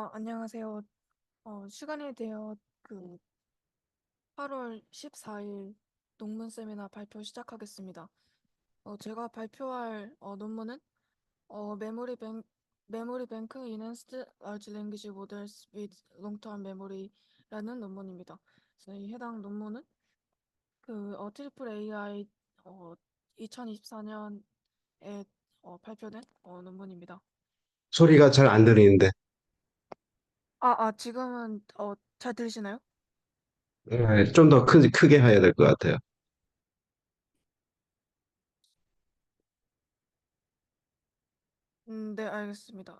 안녕하세요. 시간이 되어 그 8월 14일 논문 세미나 발표 시작하겠습니다. 제가 발표할 논문은 메모리 뱅크 Enhanced Large Language Models with Long-Term Memory라는 논문입니다. 그래서 이 해당 논문은 트리플 AI 2024년에 발표된 논문입니다. 소리가 잘 안 들리는데. 지금은 잘 들리시나요? 좀 더 크게 해야 될 것 같아요. 네, 알겠습니다.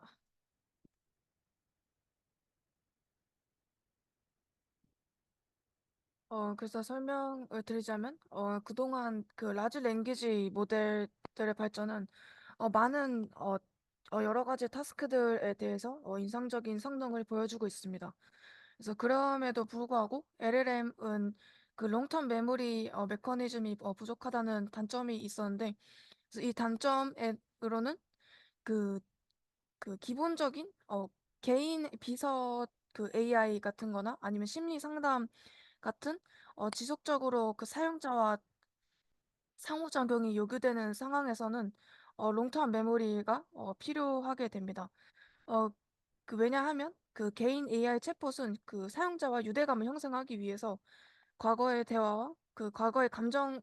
그래서 설명을 드리자면, 그동안 그 라지 랭귀지 모델들의 발전은 많은 여러 가지 타스크들에 대해서 인상적인 성능을 보여주고 있습니다. 그래서 그럼에도 불구하고 LLM은 그 롱텀 메모리 메커니즘이 부족하다는 단점이 있었는데, 그래서 이 단점으로는 그, 그 기본적인 개인 비서 그 AI 같은 거나 아니면 심리 상담 같은 지속적으로 그 사용자와 상호작용이 요구되는 상황에서는 롱텀 메모리가 필요하게 됩니다. 어, 왜냐하면 그 개인 AI 챗봇은 그 사용자와 유대감을 형성하기 위해서 과거의 대화와 그 과거의 감정,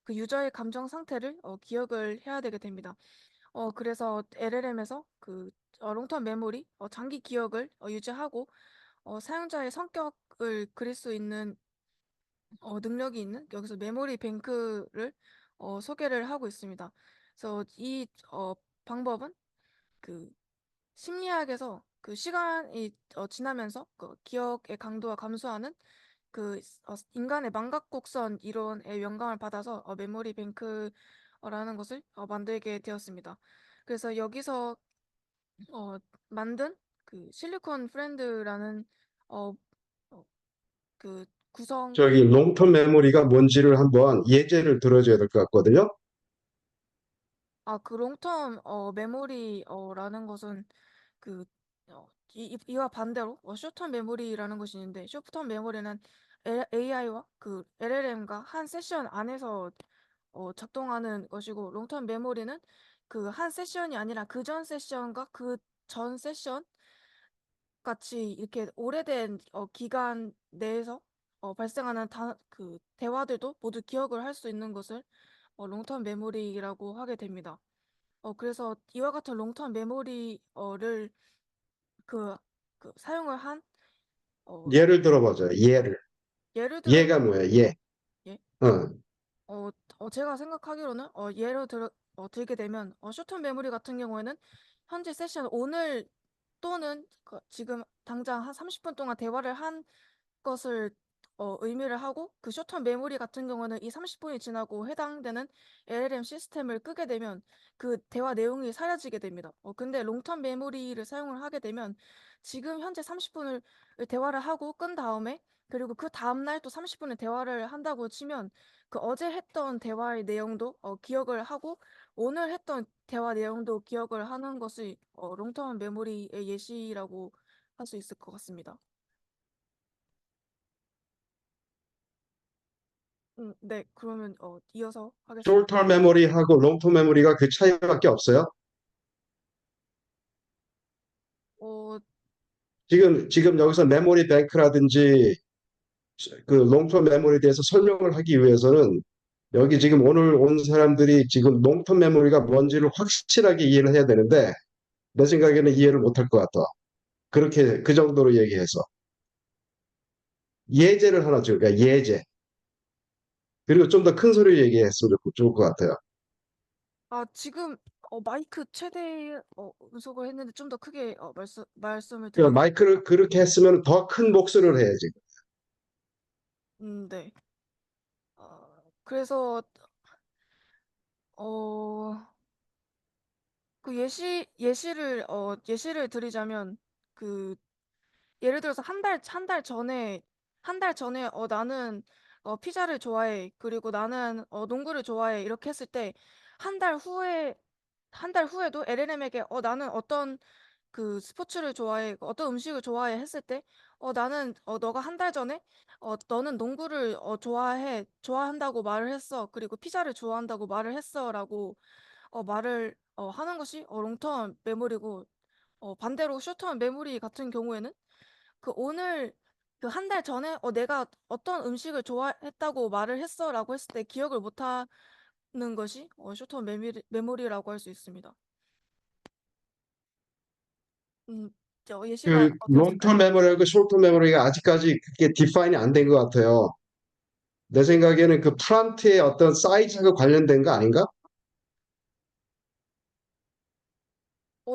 그 유저의 감정 상태를 기억을 해야 되게 됩니다. 그래서 LLM에서 롱텀 메모리, 장기 기억을 유지하고 사용자의 성격을 그릴 수 있는 능력이 있는 여기서 메모리 뱅크를 소개를 하고 있습니다. 그래서 이 방법은 그 심리학에서 그 시간이 지나면서 그 기억의 강도가 감소하는 인간의 망각곡선 이론의 영감을 받아서 메모리 뱅크라는 것을 만들게 되었습니다. 그래서 여기서 어, 만든 그 실리콘 프렌드라는 어, 어, 그 구성 저기 롱텀 메모리가 뭔지를 한번 예제를 들어줘야 될 것 같거든요. 그 롱텀 메모리라는 것은 이와 반대로 숏텀 메모리라는 것이 있는데 숏텀 메모리는 AI와 그 LLM과 한 세션 안에서 작동하는 것이고 롱텀 메모리는 그 한 세션이 아니라 그 전 세션과 그 전 세션 같이 이렇게 오래된 기간 내에서 발생하는 그 대화들도 모두 기억을 할 수 있는 것을 롱텀 메모리라고 하게 됩니다. 그래서 이와 같은 롱텀 메모리를 그, 사용을 한 어, 예를 들어보자. 예를. 예를 들어 예가 뭐야? 예. 예, 어. 제가 생각하기로는 예를 들게 되면 숏텀 메모리 같은 경우에는 현재 세션 오늘 또는 지금 당장 한 30분 동안 대화를 한 것을 의미를 하고 그 숏텀 메모리 같은 경우는 이 30분이 지나고 해당되는 LLM 시스템을 끄게 되면 그 대화 내용이 사라지게 됩니다. 근데 롱텀 메모리를 사용을 하게 되면 지금 현재 30분을 대화를 하고 끈 다음에 그리고 그 다음날 또 30분을 대화를 한다고 치면 그 어제 했던 대화의 내용도 기억을 하고 오늘 했던 대화 내용도 기억을 하는 것이 롱텀 메모리의 예시라고 할 수 있을 것 같습니다. 네, 그러면 이어서 하겠습니다. 숄터 메모리하고 롱텀 메모리가 그 차이밖에 없어요. 어, 지금 여기서 메모리 뱅크라든지 그 롱텀 메모리에 대해서 설명을 하기 위해서는 여기 지금 오늘 온 사람들이 지금 롱텀 메모리가 뭔지를 확실하게 이해를 해야 되는데 내 생각에는 이해를 못할 것 같아. 그렇게 그 정도로 얘기해서 예제를 하나 줄까? 예제. 그리고 좀 더 큰 소리로 얘기했으면 좋을 것 같아요. 지금 마이크 최대 음속을 했는데 좀 더 크게 말씀을 그러니까 드리겠습니다. 마이크를 그렇게 했으면 더 큰 목소리를 해야지. 네. 그래서 어, 그 예시를 드리자면 그 예를 들어서 한 달 전에 나는 피자를 좋아해. 그리고 나는 농구를 좋아해. 이렇게 했을 때 한 달 후에 한 달 후에도 LLM에게 나는 어떤 그 스포츠를 좋아해, 어떤 음식을 좋아해 했을 때, 나는, 너가 한 달 전에, 너는 농구를, 좋아한다고 말을 했어. 그리고 피자를 좋아한다고 말을 했어. 라고, 말을, 하는 것이, 롱텀 메모리고, 반대로 숏텀 메모리 같은 경우에는, 그 오늘, 그 한 달 전에, 내가 어떤 음식을 좋아했다고 말을 했어. 라고 했을 때 기억을 못 하는 것이, 숏텀 메모리라고 할 수 있습니다. 음, 예시가 그 되었을까요? 롱텀 메모리하고 숏텀 메모리가 아직까지 그게 디파인이 안 된 것 같아요. 내 생각에는 그 프런트의 어떤 사이즈하고 관련된 거 아닌가?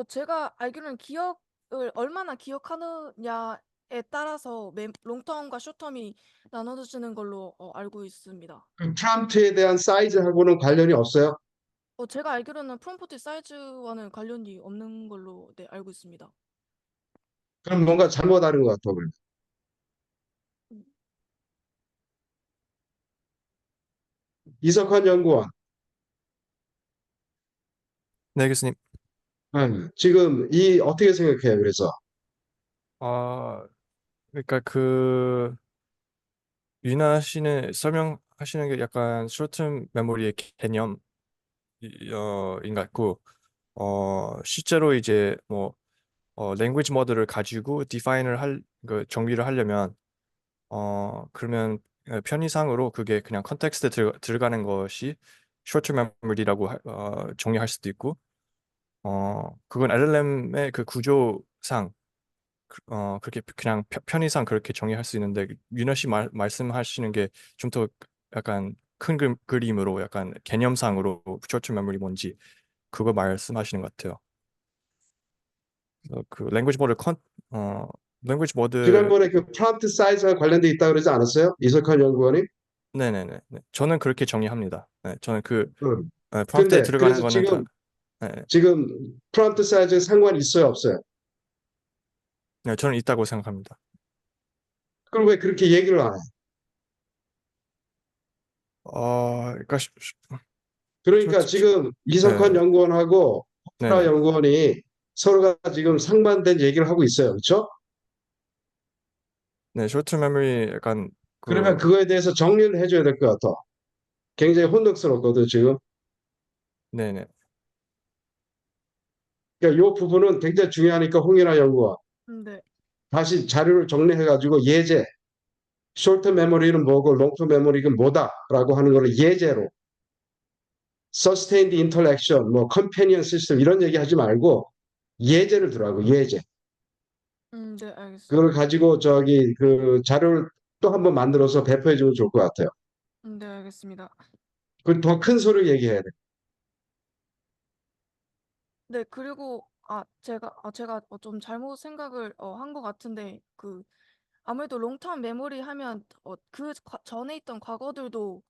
제가 알기로는 기억을 얼마나 기억하느냐에 따라서 롱텀과 숏텀이 나눠지는 걸로 알고 있습니다. 그 프런트에 대한 사이즈하고는 관련이 없어요. 제가 알기로는 프롬프트 사이즈와는 관련이 없는 걸로 네, 알고 있습니다. 그럼 뭔가 잘못 하는 것 같아. 그래. 음, 이석환 연구원, 네, 교수님. 지금 이 어떻게 생각해요? 그래서 아, 그러니까 그 유나 씨는 설명하시는 게 약간 쇼트 메모리의 개념 인 것 같고 실제로 이제 뭐 랭귀지 모델을 가지고 디파인을 그 정비를 하려면 그러면 편의상으로 그게 그냥 컨텍스트에 들어가는 것이 쇼트 메모리라고 정의할 수도 있고 그건 LLM의 그 구조상 그렇게 그냥 편의상 그렇게 정의할 수 있는데 윤호 씨 말씀하시는 게 좀 더 약간 큰 그림으로 약간 개념상으로 쇼트 메모리 뭔지 그거 말씀하시는 것 같아요. 그래서 그 어 랭귀지 모드 지난번에 그 프론트 사이즈와 관련돼 있다고 그러지 않았어요? 이석환 연구원이? 네네네. 네. 저는 그렇게 정의합니다. 네, 저는 그 음. 프롬프트에 근데 들어가는 그래서 거는 다 지금 네, 네. 지금 프론트 사이즈에 상관이 있어요, 없어요? 네, 저는 있다고 생각합니다. 그럼 왜 그렇게 얘기를 안 해요? 그러니까 그러니까 지금 이석환 네, 연구원하고 호프라 네네. 연구원이 서로가 지금 상반된 얘기를 하고 있어요. 그렇죠? 네, 쇼트 메모리 약간 그러면 그 그거에 대해서 정리를 해줘야 될 것 같아. 굉장히 혼동스럽거든, 지금. 네네. 그러니까 이 부분은 굉장히 중요하니까 홍인화 연구원 네. 다시 자료를 정리해가지고 예제, 숄트 메모리는 뭐고 롱터 메모리는 뭐다라고 하는 거를 예제로 sustained interaction, 뭐 companion system 이런 얘기 하지 말고 예제를 들어가고 예제. 네, 알겠습니다. 그걸 가지고 저기 그 자료를 또 한번 만들어서 배포해 주면 좋을 것 같아요. 네, 알겠습니다. 그 더 큰 소리로 얘기해야 돼. 네, 그리고 제가 좀 잘못 생각을 한 것 같은데 아무래도 롱텀 메모리 하면 전에 있던 과거들도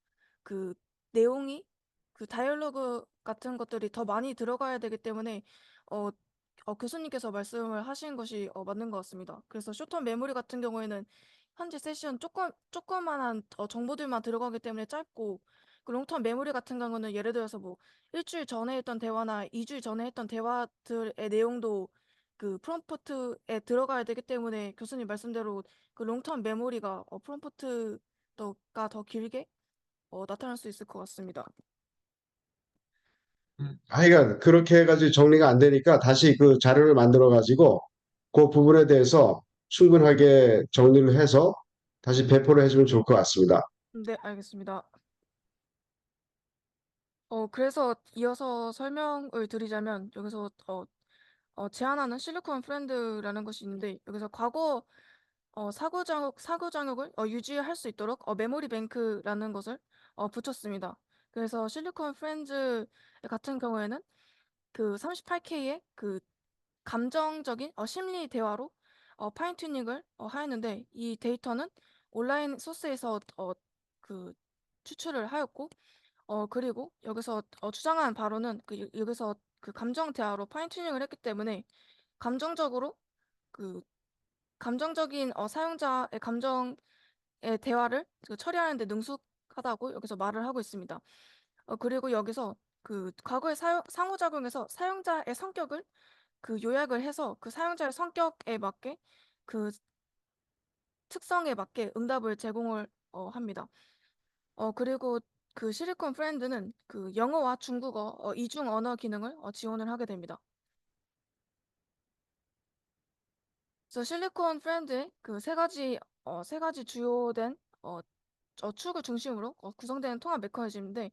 그 내용이 그 다이얼로그 같은 것들이 더 많이 들어가야 되기 때문에 어, 교수님께서 말씀을 하신 것이 맞는 것 같습니다. 그래서 숏텀 메모리 같은 경우에는 현재 세션 조그만한 정보들만 들어가기 때문에 짧고 그 롱텀 메모리 같은 경우는 예를 들어서 뭐 일주일 전에 했던 대화나 2주일 전에 했던 대화들의 내용도 그 프롬프트에 들어가야 되기 때문에 교수님 말씀대로 그 롱텀 메모리가 프롬프트가 더 길게 나타날 수 있을 것 같습니다. 하여간 그렇게 해가지고 정리가 안 되니까 다시 그 자료를 만들어 가지고 그 부분에 대해서 충분하게 정리를 해서 다시 배포를 해주면 좋을 것 같습니다. 네, 알겠습니다. 그래서 이어서 설명을 드리자면 여기서 제안하는 실리콘 프렌드라는 것이 있는데 여기서 과거 사고 장욕을 유지할 수 있도록 메모리 뱅크라는 것을 붙였습니다. 그래서 실리콘 프렌즈 같은 경우에는 그 38K의 그 감정적인 심리 대화로 파인 튜닝을 하였는데 이 데이터는 온라인 소스에서 그 추출을 하였고 그리고 여기서 주장한 바로는 여기서 그 감정 대화로 파인 튜닝을 했기 때문에 감정적으로 그 감정적인 사용자의 감정의 대화를 처리하는 데 능숙하다고 여기서 말을 하고 있습니다. 그리고 여기서 그 과거의 상호작용에서 사용자의 성격을 그 요약을 해서 그 사용자의 성격에 맞게 그 특성에 맞게 응답을 제공을 합니다. 그리고 그 실리콘 프렌드는 그 영어와 중국어 이중 언어 기능을 지원을 하게 됩니다. 그래서 실리콘 프렌드의 그 세 가지 주요된 축을 중심으로 구성되는 통합 메커니즘인데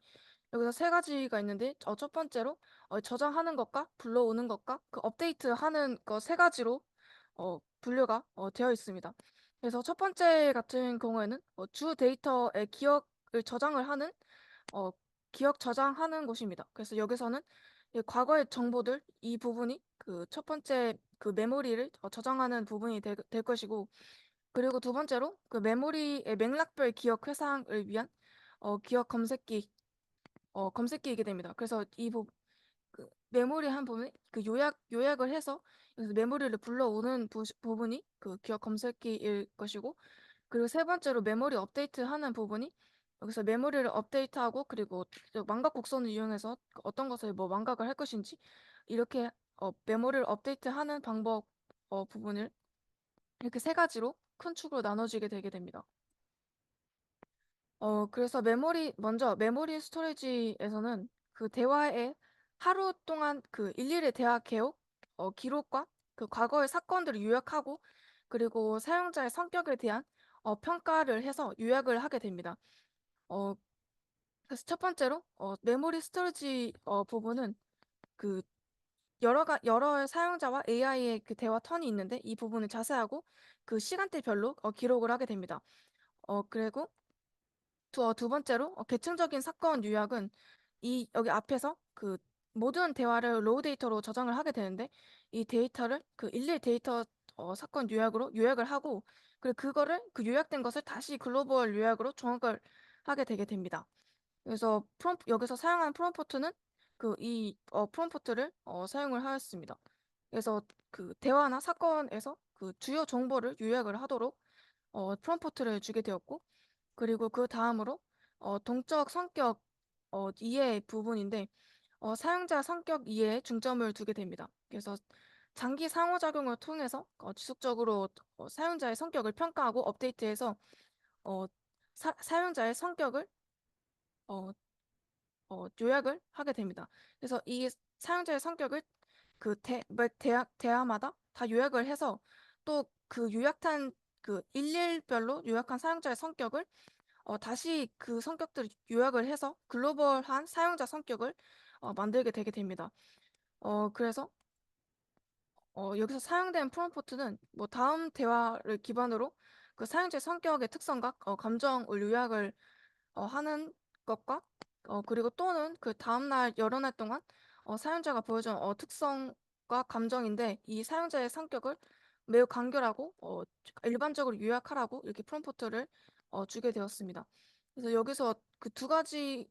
여기서 세 가지가 있는데 첫 번째로 저장하는 것과 불러오는 것과 그 업데이트하는 것 세 가지로 분류가 되어 있습니다. 그래서 첫 번째 같은 경우에는 주 데이터의 기억을 저장을 하는 어, 기억 저장하는 곳입니다. 그래서 여기서는 이 과거의 정보들 이 부분이 그 첫 번째 그 메모리를 저장하는 부분이 될 것이고 그리고 두 번째로 그 메모리의 맥락별 기억 회상을 위한 기억 검색기이게 됩니다. 그래서 그 메모리 한 부분이 그 요약을 해서 여기서 메모리를 불러오는 부분이 그 기억 검색기일 것이고 그리고 세 번째로 메모리 업데이트하는 부분이 여기서 메모리를 업데이트하고 그리고 망각 곡선을 이용해서 어떤 것을 뭐 망각을 할 것인지 이렇게 메모리를 업데이트하는 방법 부분을 이렇게 세 가지로 큰 축으로 나눠지게 되게 됩니다. 그래서 먼저 메모리 스토리지에서는 그 대화에 하루 동안 그 일일의 대화 기록과 그 과거의 사건들을 요약하고 그리고 사용자의 성격에 대한 평가를 해서 요약을 하게 됩니다. 어, 그래서 첫 번째로 메모리 스토리지 부분은 그 여러 사용자와 AI의 그 대화 턴이 있는데 이 부분을 자세하고 그 시간대별로 기록을 하게 됩니다. 그리고 두 번째로 계층적인 사건 요약은 여기 앞에서 그 모든 대화를 로우 데이터로 저장을 하게 되는데 이 데이터를 그 일일 데이터 사건 요약으로 요약을 하고 그리고 그거를 그 요약된 것을 다시 글로벌 요약으로 종합을 하게 되게 됩니다. 그래서 여기서 사용한 프롬프트는 그 프롬프트를 사용을 하였습니다. 그래서 그 대화나 사건에서 그 주요 정보를 요약을 하도록 프롬프트를 주게 되었고 그리고 그 다음으로 동적 성격 이해 부분인데 사용자 성격 이해에 중점을 두게 됩니다. 그래서 장기 상호작용을 통해서 지속적으로 사용자의 성격을 평가하고 업데이트해서 어, 사용자의 성격을 어, 요약을 하게 됩니다. 그래서 이 사용자의 성격을 그 대화마다 다 요약을 해서 또 그 요약한 그 일일별로 요약한 사용자의 성격을 다시 그 성격들을 요약을 해서 글로벌한 사용자 성격을 만들게 되게 됩니다. 그래서 여기서 사용된 프롬프트는 뭐 다음 대화를 기반으로 그 사용자의 성격의 특성과 감정을 요약을 하는 것과 그리고 또는 그 다음날 여러 날 동안 사용자가 보여준 특성과 감정인데 이 사용자의 성격을 매우 간결하고 일반적으로 요약하라고 이렇게 프롬프트를 주게 되었습니다. 그래서 여기서 그 두 가지의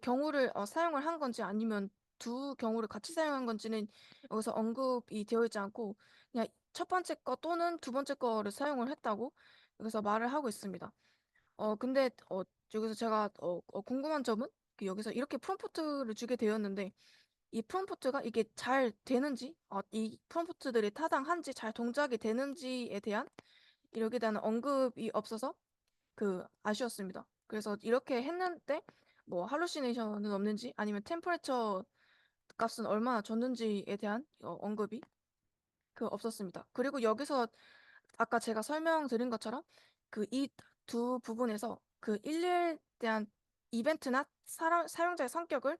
경우를 사용을 한 건지 아니면 두 경우를 같이 사용한 건지는 여기서 언급이 되어 있지 않고 그냥 첫 번째 거 또는 두 번째 거를 사용을 했다고 여기서 말을 하고 있습니다. 근데 여기서 제가 궁금한 점은 여기서 이렇게 프롬프트를 주게 되었는데 이 프롬프트가 이게 잘 되는지 이 프롬프트들이 타당한지 잘 동작이 되는지에 대한 이렇게 대한 언급이 없어서 그 아쉬웠습니다. 그래서 이렇게 했는데 뭐 할루시네이션은 없는지 아니면 템퍼레처 값은 얼마나 줬는지에 대한 언급이 없었습니다. 그리고 여기서 아까 제가 설명드린 것처럼 그 이 두 부분에서 그 일일에 대한 이벤트나 사용자의 성격을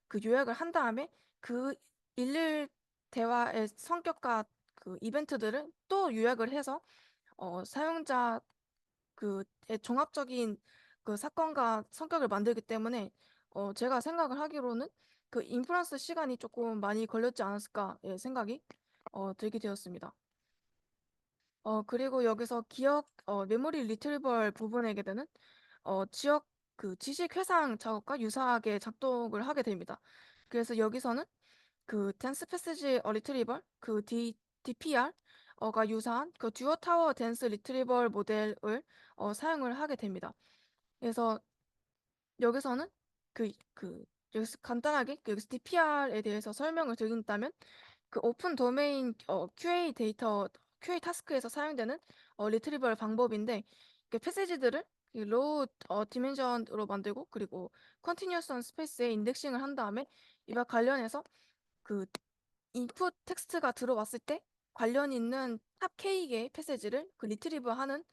그 요약을 한 다음에 그 일일 대화의 성격과 그 이벤트들을 또 요약을 해서 사용자 그의 종합적인 그 사건과 성격을 만들기 때문에 제가 생각을 하기로는 그 인프런스 시간이 조금 많이 걸렸지 않았을까의 생각이 들게 되었습니다. 그리고 여기서 메모리 리트리벌 부분에게 되는 지역 그 지식 회상 작업과 유사하게 작동을 하게 됩니다. 그래서 여기서는 그 댄스 패시지 리트리벌 DPR가 유사한 그 듀오 타워 댄스 리트리벌 모델을 사용을 하게 됩니다. 그래서 여기서는 여기서 간단하게 여기서 DPR에 대해서 설명을 드린다면 그 오픈 도메인 QA 데이터 QA 타스크에서 사용되는 리트리버 방법인데 그 패세지들을 로우 디멘전으로 만들고 그리고 컨티뉴어스 스페이스에 인덱싱을 한 다음에 이와 관련해서 그 인풋 텍스트가 들어왔을 때 관련 있는 탑 K개의 패세지를 그 리트리브 하는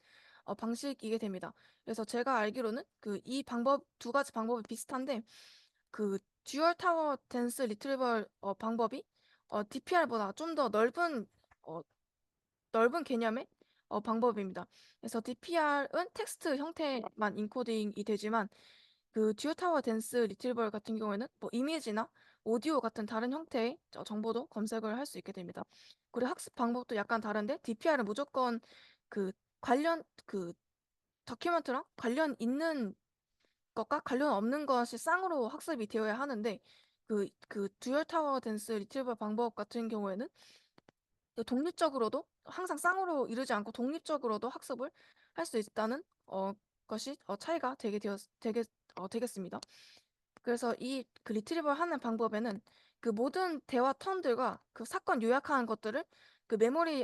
방식이게 됩니다. 그래서 제가 알기로는 그 이 방법 두 가지 방법이 비슷한데 그 듀얼 타워 댄스 리트리버 방법이 DPR보다 좀 더 어, 넓은 개념의 방법입니다. 그래서 DPR은 텍스트 형태만 인코딩이 되지만 그 듀오 타워 댄스 리트리버 같은 경우에는 뭐 이미지나 오디오 같은 다른 형태의 정보도 검색을 할 수 있게 됩니다. 그리고 학습 방법도 약간 다른데 DPR은 무조건 그 관련 그 다큐멘트랑 관련 있는 것과 관련 없는 것이 쌍으로 학습이 되어야 하는데 그 듀얼 타워 댄스 리트리버 방법 같은 경우에는 독립적으로도 항상 쌍으로 이루지 않고 독립적으로도 학습을 할 수 있다는 것이 차이가 되겠습니다. 그래서 이 그 리트리버 하는 방법에는 그 모든 대화 턴들과 그 사건 요약하는 것들을 그 메모리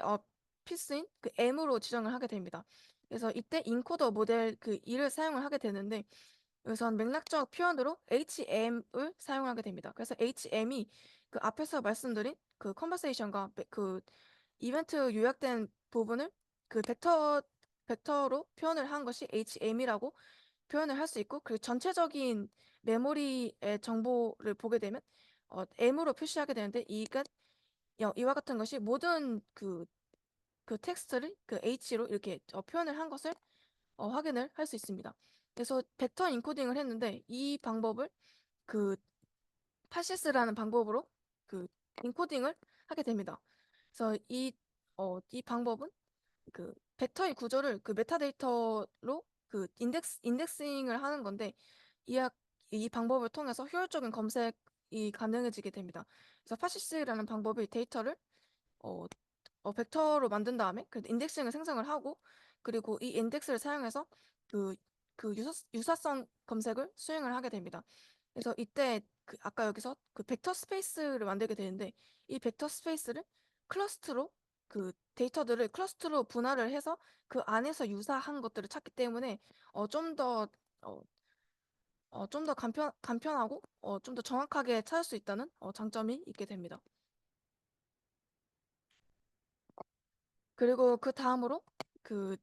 피스인 그 M으로 지정을 하게 됩니다. 그래서 이때 인코더 모델 그 E를 사용을 하게 되는데 우선 맥락적 표현으로 HM을 사용하게 됩니다. 그래서 HM이 그 앞에서 말씀드린 그 컨버세이션과 그 이벤트 요약된 부분을 그 벡터로 표현을 한 것이 HM이라고 표현을 할 수 있고 그리고 전체적인 메모리의 정보를 보게 되면 M으로 표시하게 되는데 이와 같은 것이 모든 그 텍스트를 그 H로 이렇게 표현을 한 것을 확인을 할 수 있습니다. 그래서 벡터 인코딩을 했는데 이 방법을 그 파시스라는 방법으로 그 인코딩을 하게 됩니다. 그래서 이 방법은 그 벡터의 구조를 그 메타데이터로 그 인덱싱을 하는 건데 이 방법을 통해서 효율적인 검색이 가능해지게 됩니다. 그래서 파시스라는 방법이 데이터를 어, 벡터로 만든 다음에 그 인덱싱을 생성을 하고 그리고 이 인덱스를 사용해서 그, 그 유사성 검색을 수행을 하게 됩니다. 그래서 이때 그 아까 여기서 그 벡터 스페이스를 만들게 되는데 이 벡터 스페이스를 클러스트로 그 데이터들을 클러스트로 분할을 해서 그 안에서 유사한 것들을 찾기 때문에 좀 더 좀 더 간편하고 좀 더 정확하게 찾을 수 있다는 장점이 있게 됩니다. 그리고 그 다음으로 그,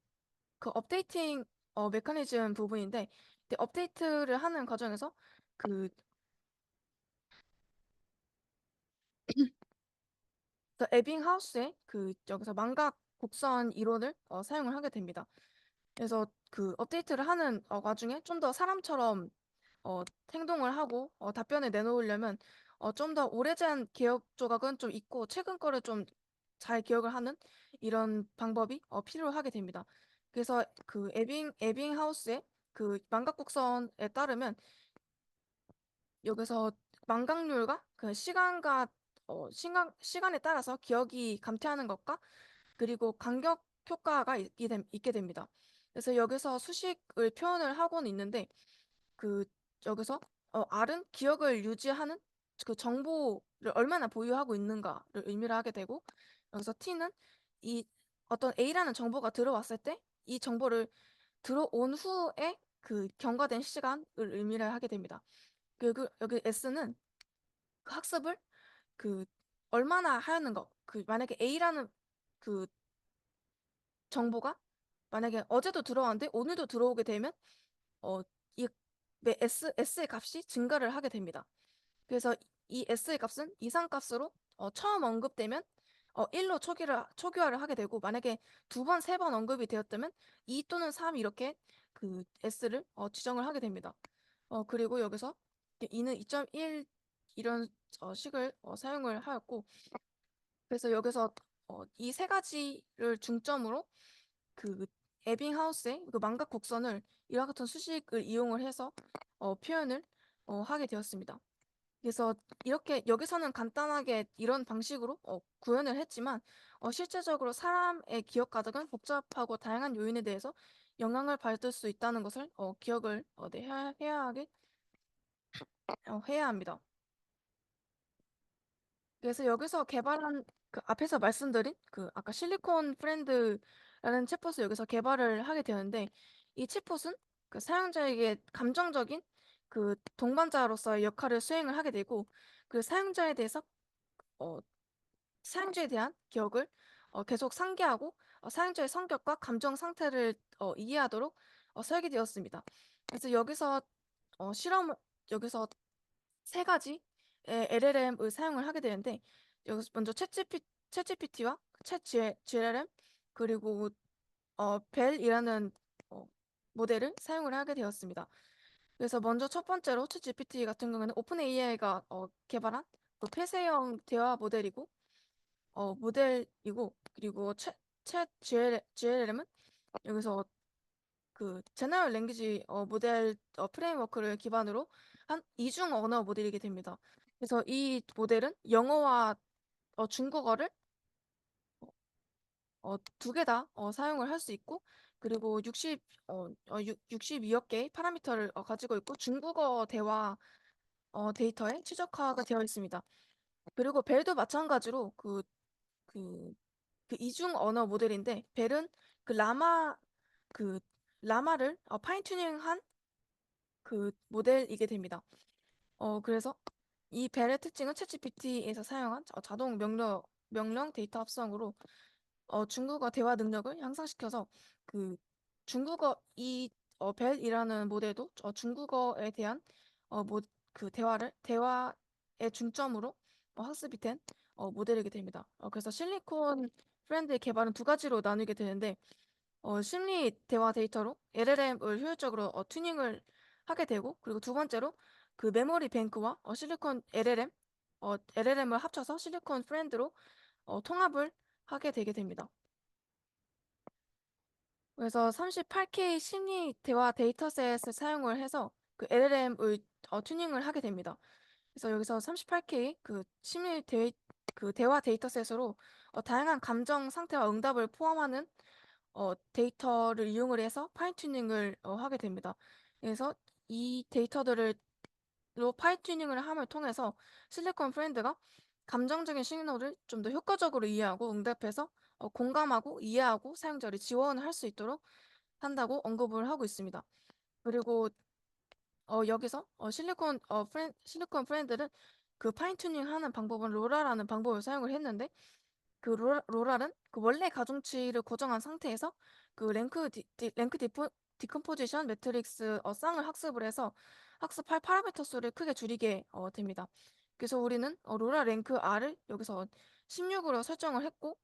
그 업데이팅 메커니즘 부분인데 업데이트를 하는 과정에서 그 에빙하우스의 그 여기서 망각 곡선 이론을 사용을 하게 됩니다. 그래서 그 업데이트를 하는 와중에 좀 더 사람처럼 행동을 하고 답변을 내놓으려면 좀 더 오래전 기억 조각은 좀 있고 최근 거를 좀 잘 기억을 하는 이런 방법이 필요하게 됩니다. 그래서 그 에빙하우스의 그 망각 곡선에 따르면 여기서 망각률과 그 시간에 따라서 기억이 감퇴하는 것과 그리고 간격 효과가 있게 됩니다. 그래서 여기서 수식을 표현을 하고는 있는데 그 여기서 R은 기억을 유지하는 그 정보를 얼마나 보유하고 있는가를 의미를 하게 되고 여기서 T는 이 어떤 A라는 정보가 들어왔을 때 이 정보를 들어온 후에 그 경과된 시간을 의미를 하게 됩니다. 그리고 여기 S는 그 학습을 그 얼마나 하는 거. 그 만약에 A라는 그 정보가 만약에 어제도 들어왔는데 오늘도 들어오게 되면 어, 이 S의 값이 증가를 하게 됩니다. 그래서 이 S의 값은 이상값으로 처음 언급되면 1로 초기화를 하게 되고 만약에 두 번, 세 번 언급이 되었다면 2 또는 3 이렇게 그 S를 지정을 하게 됩니다. 그리고 여기서 이는 2.1 이런 식을 사용을 하였고 그래서 여기서 이 세 가지를 중점으로 그 에빙하우스의 그 망각 곡선을 이와 같은 수식을 이용을 해서 표현을 하게 되었습니다. 그래서 이렇게 여기서는 간단하게 이런 방식으로 구현을 했지만 실제적으로 사람의 기억 가닥은 복잡하고 다양한 요인에 대해서 영향을 받을 수 있다는 것을 기억을 네, 해야 합니다. 그래서 여기서 개발한 그 앞에서 말씀드린 그 아까 실리콘 프렌드라는 챗봇을 여기서 개발을 하게 되는데 이 챗봇은 그 사용자에게 감정적인 그 동반자로서의 역할을 수행을 하게 되고 그 사용자에 대해서 어, 사용자에 대한 기억을 계속 상기하고 사용자의 성격과 감정 상태를 이해하도록 설계되었습니다. 그래서 여기서 실험 여기서 세 가지의 LLM을 사용을 하게 되는데 여기서 먼저 챗GPT와 챗 GLM 그리고 벨이라는 어, 모델을 사용을 하게 되었습니다. 그래서 먼저 첫 번째로 챗GPT 같은 경우는 오픈 AI가 개발한 그 폐쇄형 대화 모델이고 그리고 챗 GLM은 여기서 그 제너럴 랭귀지 모델 프레임워크를 기반으로 한 이중 언어 모델이게 됩니다. 그래서 이 모델은 영어와 중국어를 두 개 다 사용을 할 수 있고 그리고 62억 개의 파라미터를 가지고 있고 중국어 대화 데이터에 최적화가 되어 있습니다. 그리고 벨도 마찬가지로 그, 그 이중 언어 모델인데 벨은 그 그 라마를 파인 튜닝한 그 모델이게 됩니다. 그래서 이 벨의 특징은 챗GPT에서 사용한 자동 명령 데이터 합성으로 중국어 대화 능력을 향상시켜서 그 중국어 벨이라는 모델도 중국어에 대한 대화의 중점으로 학습이 된 모델이게 됩니다. 그래서 실리콘 프렌드의 개발은 두 가지로 나누게 되는데 심리 대화 데이터로 LLM을 효율적으로 튜닝을 하게 되고 그리고 두 번째로 그 메모리 뱅크와 실리콘 LLM을 합쳐서 실리콘 프렌드로 통합을 하게 되게 됩니다. 그래서 38K 심리 대화 데이터셋을 사용을 해서 그 LLM을 튜닝을 하게 됩니다. 그래서 여기서 38K 그 대화 데이터셋으로 다양한 감정 상태와 응답을 포함하는 데이터를 이용을 해서 파인 튜닝을 하게 됩니다. 그래서 이 데이터들을 파인 튜닝을 함을 통해서 실리콘 프렌드가 감정적인 신호를 좀 더 효과적으로 이해하고 응답해서 공감하고 이해하고 사용자를 지원을 할 수 있도록 한다고 언급을 하고 있습니다. 그리고 여기서 실리콘 프렌드는 그 파인 튜닝 하는 방법은 로라라는 방법을 사용을 했는데 그 로랄은 그 원래 가중치를 고정한 상태에서 그 랭크 디컴포지션 매트릭스 쌍을 학습을 해서 학습할 파라미터 수를 크게 줄이게 됩니다. 그래서 우리는 로랄 랭크 R을 여기서 16으로 설정을 했고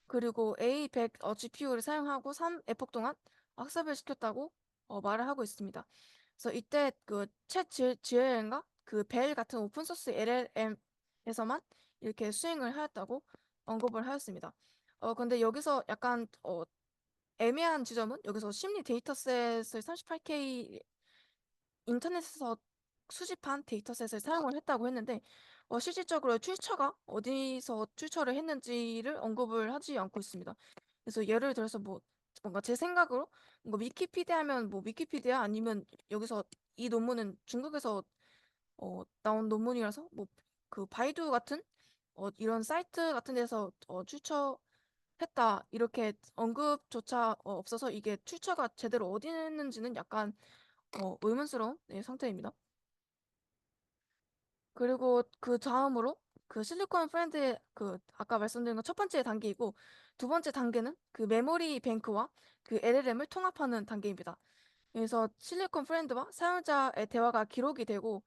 그리고 A100 GPU를 사용하고 3에폭 동안 학습을 시켰다고 말을 하고 있습니다. 그래서 이때 그챗 GLM과 그 벨 같은 오픈소스 LLM에서만 이렇게 수행을 하였다고 언급을 하였습니다. 근데 여기서 약간 애매한 지점은 여기서 심리 데이터셋을 38K 인터넷에서 수집한 데이터셋을 사용을 했다고 했는데 실질적으로 출처가 어디서 출처를 했는지를 언급을 하지 않고 있습니다. 그래서 예를 들어서 뭐 뭔가 제 생각으로 뭔가 위키피디아 하면 뭐 위키피디아 아니면 여기서 이 논문은 중국에서 나온 논문이라서 뭐 그 바이두 같은 이런 사이트 같은 데서 출처했다 이렇게 언급조차 없어서 이게 출처가 제대로 어디 있는지는 약간 의문스러운 상태입니다. 그리고 그 다음으로 그 실리콘 프렌드의 그 아까 말씀드린 건 첫 번째 단계이고 두 번째 단계는 그 메모리 뱅크와 그 LLM을 통합하는 단계입니다. 그래서 실리콘 프렌드와 사용자의 대화가 기록이 되고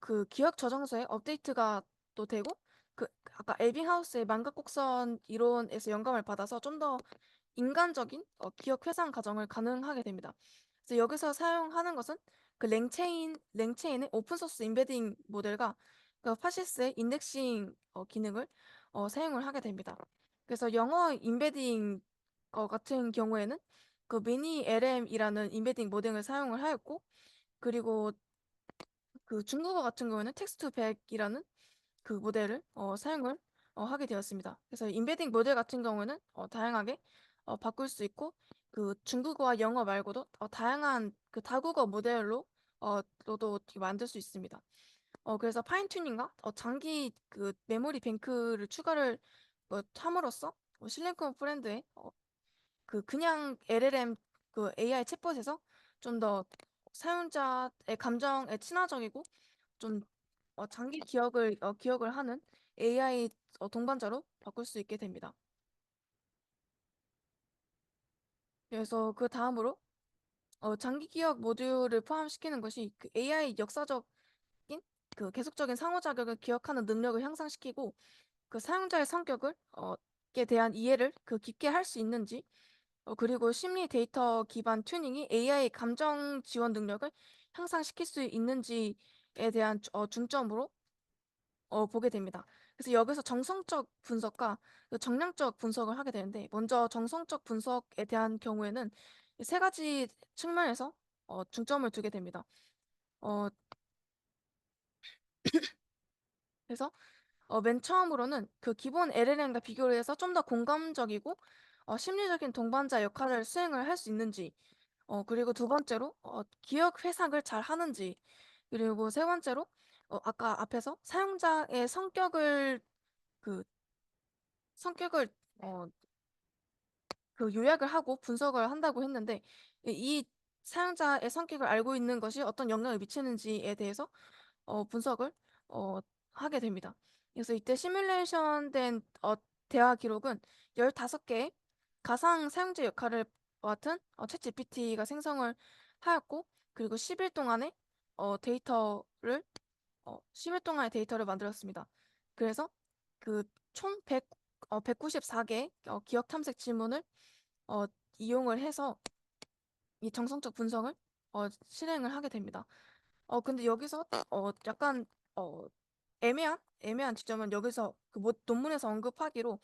그 기억 저장소에 업데이트가 또 되고 그 아까 에빙하우스의 만각 곡선 이론에서 영감을 받아서 좀 더 인간적인 기억 회상 과정을 가능하게 됩니다. 그래서 여기서 사용하는 것은 그 랭체인의 오픈소스 임베딩 모델과 그 파시스의 인덱싱 기능을 사용을 하게 됩니다. 그래서 영어 임베딩 같은 경우에는 그 미니 LM이라는 임베딩 모델을 사용을 하였고 그리고 그 중국어 같은 경우에는 텍스트 백이라는 그 모델을 사용을 하게 되었습니다. 그래서 임베딩 모델 같은 경우에는 다양하게 바꿀 수 있고 그 중국어와 영어 말고도 다양한 그 다국어 모델로 로도 만들 수 있습니다. 그래서 파인튜닝과 장기 그 메모리 뱅크를 추가를 함으로써 실리콘 프렌드의 그 그냥 LLM 그 AI 챗봇에서 좀 더 사용자의 감정에 친화적이고 좀 장기 기억을 하는 AI 동반자로 바꿀 수 있게 됩니다. 그래서 그 다음으로 장기 기억 모듈을 포함시키는 것이 그 AI 역사적인 그 계속적인 상호작용을 기억하는 능력을 향상시키고 그 사용자의 성격을 에 대한 이해를 그 깊게 할 수 있는지 그리고 심리 데이터 기반 튜닝이 AI 감정 지원 능력을 향상시킬 수 있는지에 대한 중점으로 보게 됩니다. 그래서 여기서 정성적 분석과 그 정량적 분석을 하게 되는데 먼저 정성적 분석에 대한 경우에는 세 가지 측면에서 중점을 두게 됩니다. 어, 그래서 맨 처음으로는 그 기본 LLM과 비교를 해서 좀 더 공감적이고 심리적인 동반자 역할을 수행을 할 수 있는지 그리고 두 번째로 기억 회상을 잘 하는지 그리고 세 번째로 아까 앞에서 사용자의 그 성격을 어, 그 요약을 하고 분석을 한다고 했는데 이 사용자의 성격을 알고 있는 것이 어떤 영향을 미치는지에 대해서 분석을 어, 하게 됩니다. 그래서 이때 시뮬레이션 된 대화 기록은 15개의 가상 사용자 역할을 맡은 챗 GPT가 생성을 하였고 그리고 10일 동안의 데이터를 10일 동안의 데이터를 만들었습니다. 그래서 그 총 194개 기억 탐색 질문을 어, 이용을 해서 이 정성적 분석을 실행을 하게 됩니다. 근데 여기서 약간 어, 애매한 지점은 여기서 그 논문에서 언급하기로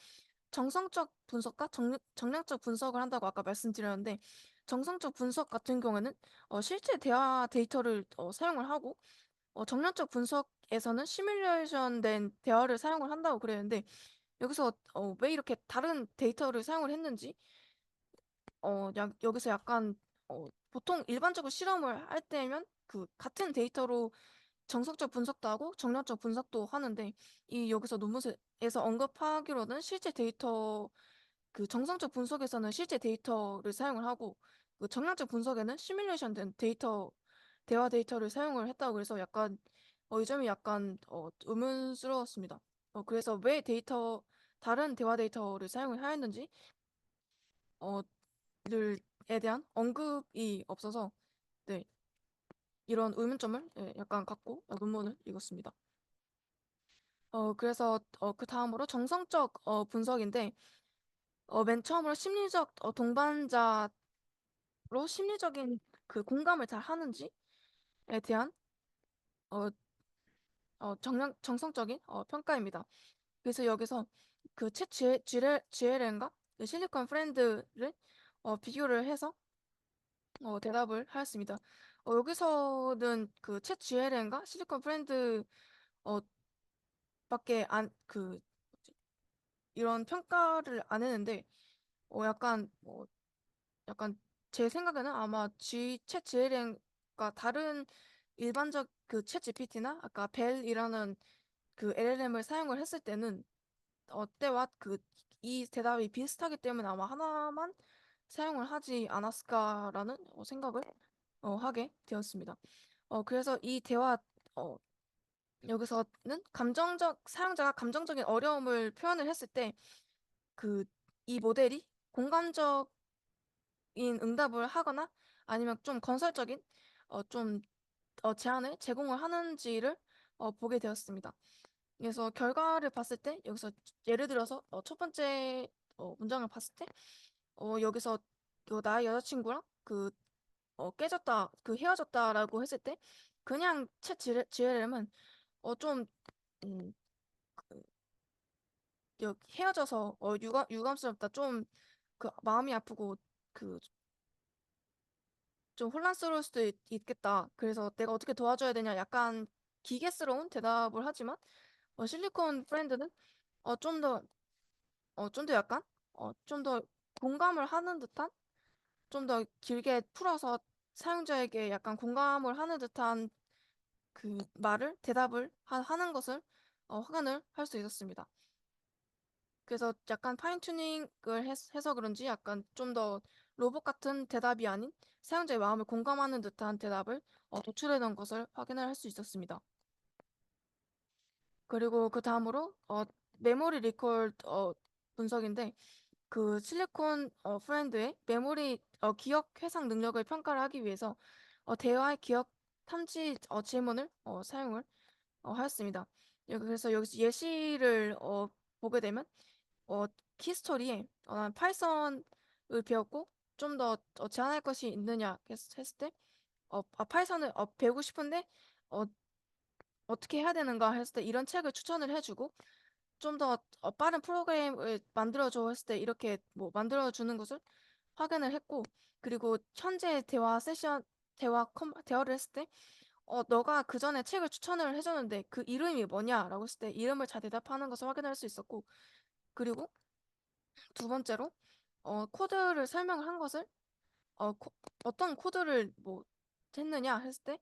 정성적 분석과 정량적 분석을 한다고 아까 말씀드렸는데 정성적 분석 같은 경우에는 실제 대화 데이터를 사용을 하고 정량적 분석에서는 시뮬레이션 된 대화를 사용을 한다고 그랬는데 여기서 왜 이렇게 다른 데이터를 사용을 했는지 여기서 약간 보통 일반적으로 실험을 할 때면 그 같은 데이터로 정석적 분석도 하고 정량적 분석도 하는데 이 여기서 논문에서 언급하기로는 실제 데이터 그 정성적 분석에서는 실제 데이터를 사용을 하고 그 정량적 분석에는 시뮬레이션 된 대화 데이터를 사용을 했다고 그래서 약간 이 점이 약간 의문스러웠습니다. 그래서 왜 다른 대화 데이터를 사용을 하였는지 어, 에 대한 언급이 없어서 네, 이런 의문점을 약간 갖고 논문을 읽었습니다. 그래서 그 다음으로 정성적 분석인데 맨 처음으로 심리적 동반자로 심리적인 그 공감을 잘 하는지에 대한 어, 정성적인 평가입니다. 그래서 여기서 그챗 GLN과 그 실리콘 프렌드를 비교를 해서 대답을 하였습니다. 여기서는 그챗 GLN과 실리콘 프렌드 어, 밖에 이런 평가를 안 했는데 약간 제 생각에는 아마 챗 GLN과 다른 일반적 그 챗 GPT나 아까 벨이라는 그 LLM을 사용을 했을 때는 때와 그 이 대답이 비슷하기 때문에 아마 하나만 사용을 하지 않았을까라는 생각을 하게 되었습니다. 그래서 이 대화 어, 여기서는 사용자가 감정적인 어려움을 표현을 했을 때 그 이 모델이 공감적인 응답을 하거나 아니면 좀 건설적인 좀 제안을 제공을 하는지를 보게 되었습니다. 그래서 결과를 봤을 때 여기서 예를 들어서 첫 번째 문장을 봤을 때 여기서 나의 여자친구랑 깨졌다 헤어졌다라고 했을 때 그냥 챗 GLM은 좀 음, 헤어져서 유감스럽다 좀 그 마음이 아프고 그 좀 혼란스러울 수도 있겠다. 그래서 내가 어떻게 도와줘야 되냐 약간 기계스러운 대답을 하지만 실리콘 프렌드는 좀 더 좀 더 약간 좀 더 공감을 하는 듯한 좀 더 길게 풀어서 사용자에게 약간 공감을 하는 듯한 그 말을 대답을 하는 것을 확인을 할 수 있었습니다. 그래서 약간 파인 튜닝을 해서 그런지 약간 좀 더 로봇 같은 대답이 아닌 사용자의 마음을 공감하는 듯한 대답을 도출해낸 것을 확인을 할 수 있었습니다. 그리고 그 다음으로 메모리 리콜 분석인데 그 실리콘 프렌드의 메모리 기억 회상 능력을 평가를 하기 위해서 대화의 기억 탐지 질문을 사용을 하였습니다. 그래서 여기서 예시를 보게 되면 어, 키스토리에 파이썬을 배웠고 좀 더 제한할 것이 있느냐 했을 때 파이썬을 배우고 싶은데 어, 어떻게 해야 되는가 했을 때 이런 책을 추천을 해주고 좀 더 빠른 프로그램을 만들어줘 했을 때 이렇게 뭐 만들어주는 것을 확인을 했고 그리고 현재 대화를 했을 때 너가 그 전에 책을 추천을 해줬는데 그 이름이 뭐냐라고 했을 때 이름을 잘 대답하는 것을 확인할 수 있었고 그리고 두 번째로 코드를 설명을 한 것을 어떤 코드를 뭐 했느냐 했을 때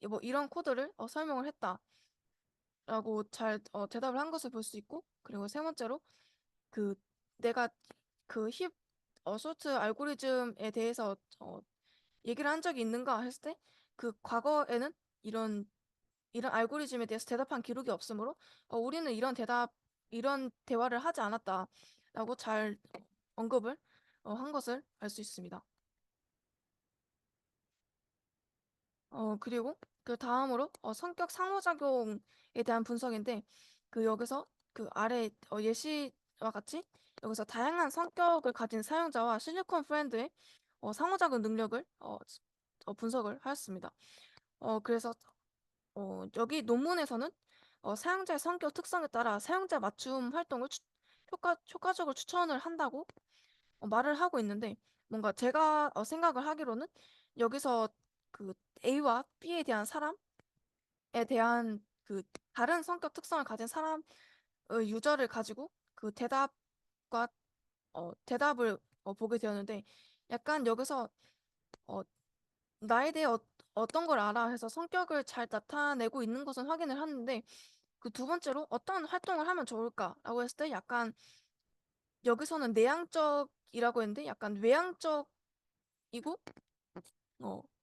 뭐 이런 코드를 설명을 했다라고 잘 대답을 한 것을 볼 수 있고 그리고 세 번째로 그 내가 그 소트 알고리즘에 대해서 얘기를 한 적이 있는가 했을 때 그 과거에는 이런 알고리즘에 대해서 대답한 기록이 없으므로 우리는 이런 대화를 하지 않았다라고 잘 언급을 한 것을 알 수 있습니다. 그리고 그 다음으로 성격 상호작용에 대한 분석인데 그 여기서 그 아래 예시와 같이 여기서 다양한 성격을 가진 사용자와 실리콘 프렌드의 상호작용 능력을 분석을 하였습니다. 그래서 여기 논문에서는 사용자의 성격 특성에 따라 사용자 맞춤 활동을 효과적으로 추천을 한다고 말을 하고 있는데 뭔가 제가 생각을 하기로는 여기서 그 A와 B에 대한 사람에 대한 그 다른 성격 특성을 가진 사람의 유저를 가지고 그 대답을 보게 되었는데 약간 여기서 어, 나에 대해 어떤 걸 알아 해서 성격을 잘 나타내고 있는 것은 확인을 하는데 그 두 번째로 어떤 활동을 하면 좋을까라고 했을 때 약간 여기서는 내향적이라고 했는데 약간 외향적이고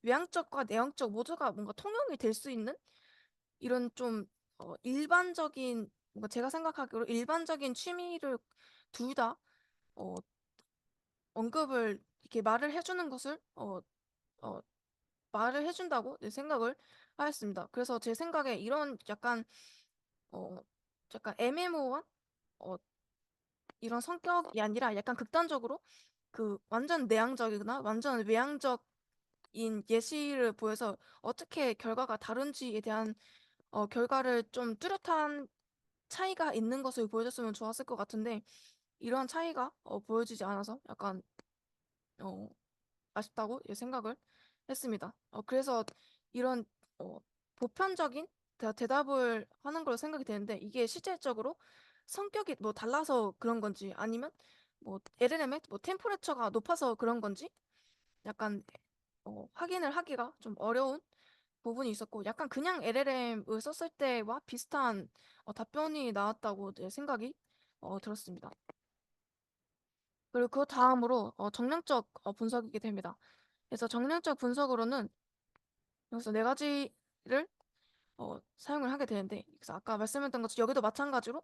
외향적과 내향적 모두가 뭔가 통용이 될 수 있는 이런 좀 일반적인 뭔가 제가 생각하기로 일반적인 취미를 둘 다 언급을 이렇게 어, 말을 해준다고 내 생각을 하였습니다. 그래서 제 생각에 이런 어, 약간 애매모호한 어, 이런 성격이 아니라 약간 극단적으로 그 완전 내향적이거나 완전 외향적인 예시를 보여서 어떻게 결과가 다른지에 대한 결과를 좀 뚜렷한 차이가 있는 것을 보여줬으면 좋았을 것 같은데 이러한 차이가 보여지지 않아서 약간 어, 아쉽다고 생각을 했습니다. 그래서 이런 어, 보편적인 대답을 하는 걸로 생각이 되는데 이게 실질적으로 성격이 뭐 달라서 그런 건지 아니면 뭐 LLM의 뭐 템퍼레처가 높아서 그런 건지 약간 확인을 하기가 좀 어려운 부분이 있었고 약간 그냥 LLM을 썼을 때와 비슷한 답변이 나왔다고 제 생각이 들었습니다. 그리고 그 다음으로 정량적 분석이게 됩니다. 그래서 정량적 분석으로는 여기서 네 가지를 사용을 하게 되는데 그래서 아까 말씀했던 것처럼 여기도 마찬가지로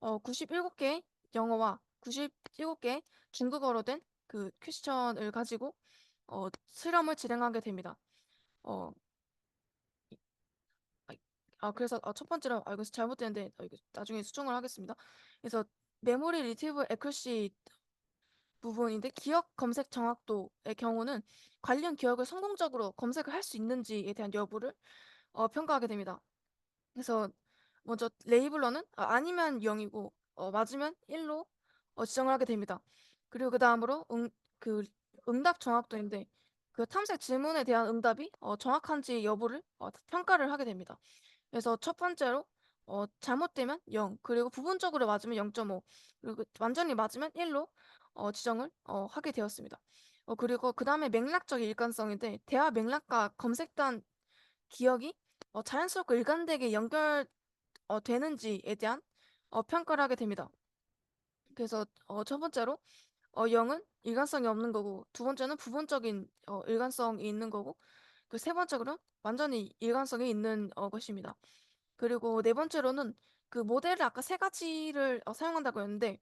97개 영어와 97개 중국어로 된 그 퀘스천을 가지고 실험을 진행하게 됩니다. 어, 그래서 첫 번째로 이거 잘못됐는데 이거 나중에 수정을 하겠습니다. 그래서 메모리 리트리버 애큐시 부분인데 기억 검색 정확도의 경우는 관련 기억을 성공적으로 검색을 할 수 있는지에 대한 여부를 평가하게 됩니다. 그래서 먼저 레이블러는 아니면 0이고 맞으면 1로 지정을 하게 됩니다. 그리고 그 다음으로 그 응답 정확도인데 그 탐색 질문에 대한 응답이 정확한지 여부를 평가를 하게 됩니다. 그래서 첫 번째로 잘못되면 0, 그리고 부분적으로 맞으면 0.5, 그리고 완전히 맞으면 1로 지정을 하게 되었습니다. 그리고 그 다음에 맥락적 일관성인데 대화 맥락과 검색단 기억이 자연스럽고 일관되게 되는지에 대한 평가를 하게 됩니다. 그래서 첫 번째로 0은 일관성이 없는 거고, 두 번째는 부분적인 일관성이 있는 거고, 그 세 번째로는 완전히 일관성이 있는 것입니다. 그리고 네 번째로는 그 모델을 아까 세 가지를 사용한다고 했는데,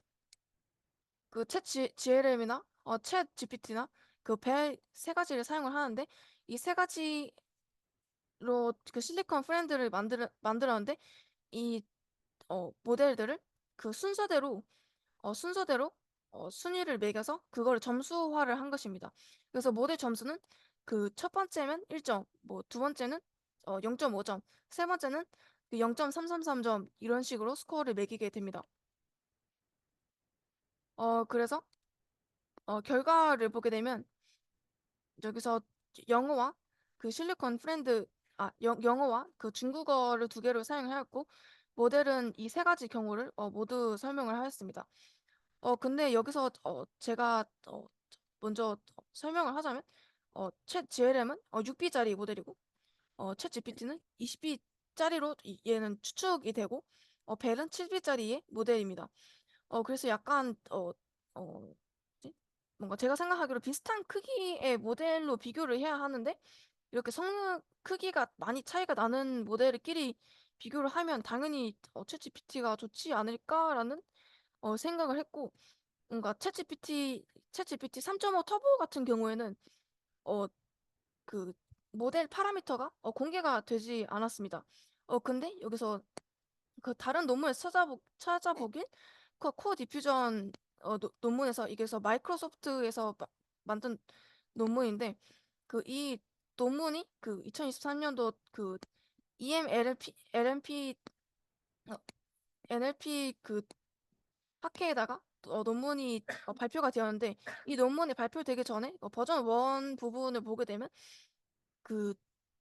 그 챗 GLM이나 챗 GPT나 그 배 세 가지를 사용을 하는데, 이 세 가지로 그 실리콘 프렌드를 만들었는데, 이 모델들을 그 순서대로 순위를 매겨서 그거를 점수화를 한 것입니다. 그래서 모델 점수는 그 첫 번째면 1점, 뭐 두 번째는 0.5점, 세 번째는 그 0.333점 이런 식으로 스코어를 매기게 됩니다. 그래서 결과를 보게 되면 여기서 영어와 그 실리콘 프렌드 영어와 그 중국어를 두 개를 사용하였고 모델은 이 세 가지 경우를 모두 설명을 하였습니다. 근데 여기서 제가 먼저 설명을 하자면 챗 GLM은 6B짜리 모델이고 챗 GPT는 20B짜리로 얘는 추측이 되고 벨은 7B짜리의 모델입니다. 그래서 약간 뭐지? 뭔가 제가 생각하기로 비슷한 크기의 모델로 비교를 해야 하는데 이렇게 성능 크기가 많이 차이가 나는 모델끼리 비교를 하면 당연히 챗GPT가 좋지 않을까라는 생각을 했고 뭔가 챗GPT 3.5 터보 같은 경우에는 어, 그 모델 파라미터가 공개가 되지 않았습니다. 근데 여기서 그 다른 논문에서 찾아보길 그 코어 디퓨전 논문에서 이게서 마이크로소프트에서 만든 논문인데 그 이 논문이 그 2023년도 그 LMP 어, NLP 그 학회에다가 논문이 발표가 되었는데 이 논문이 발표되기 전에 버전 1 부분을 보게 되면 그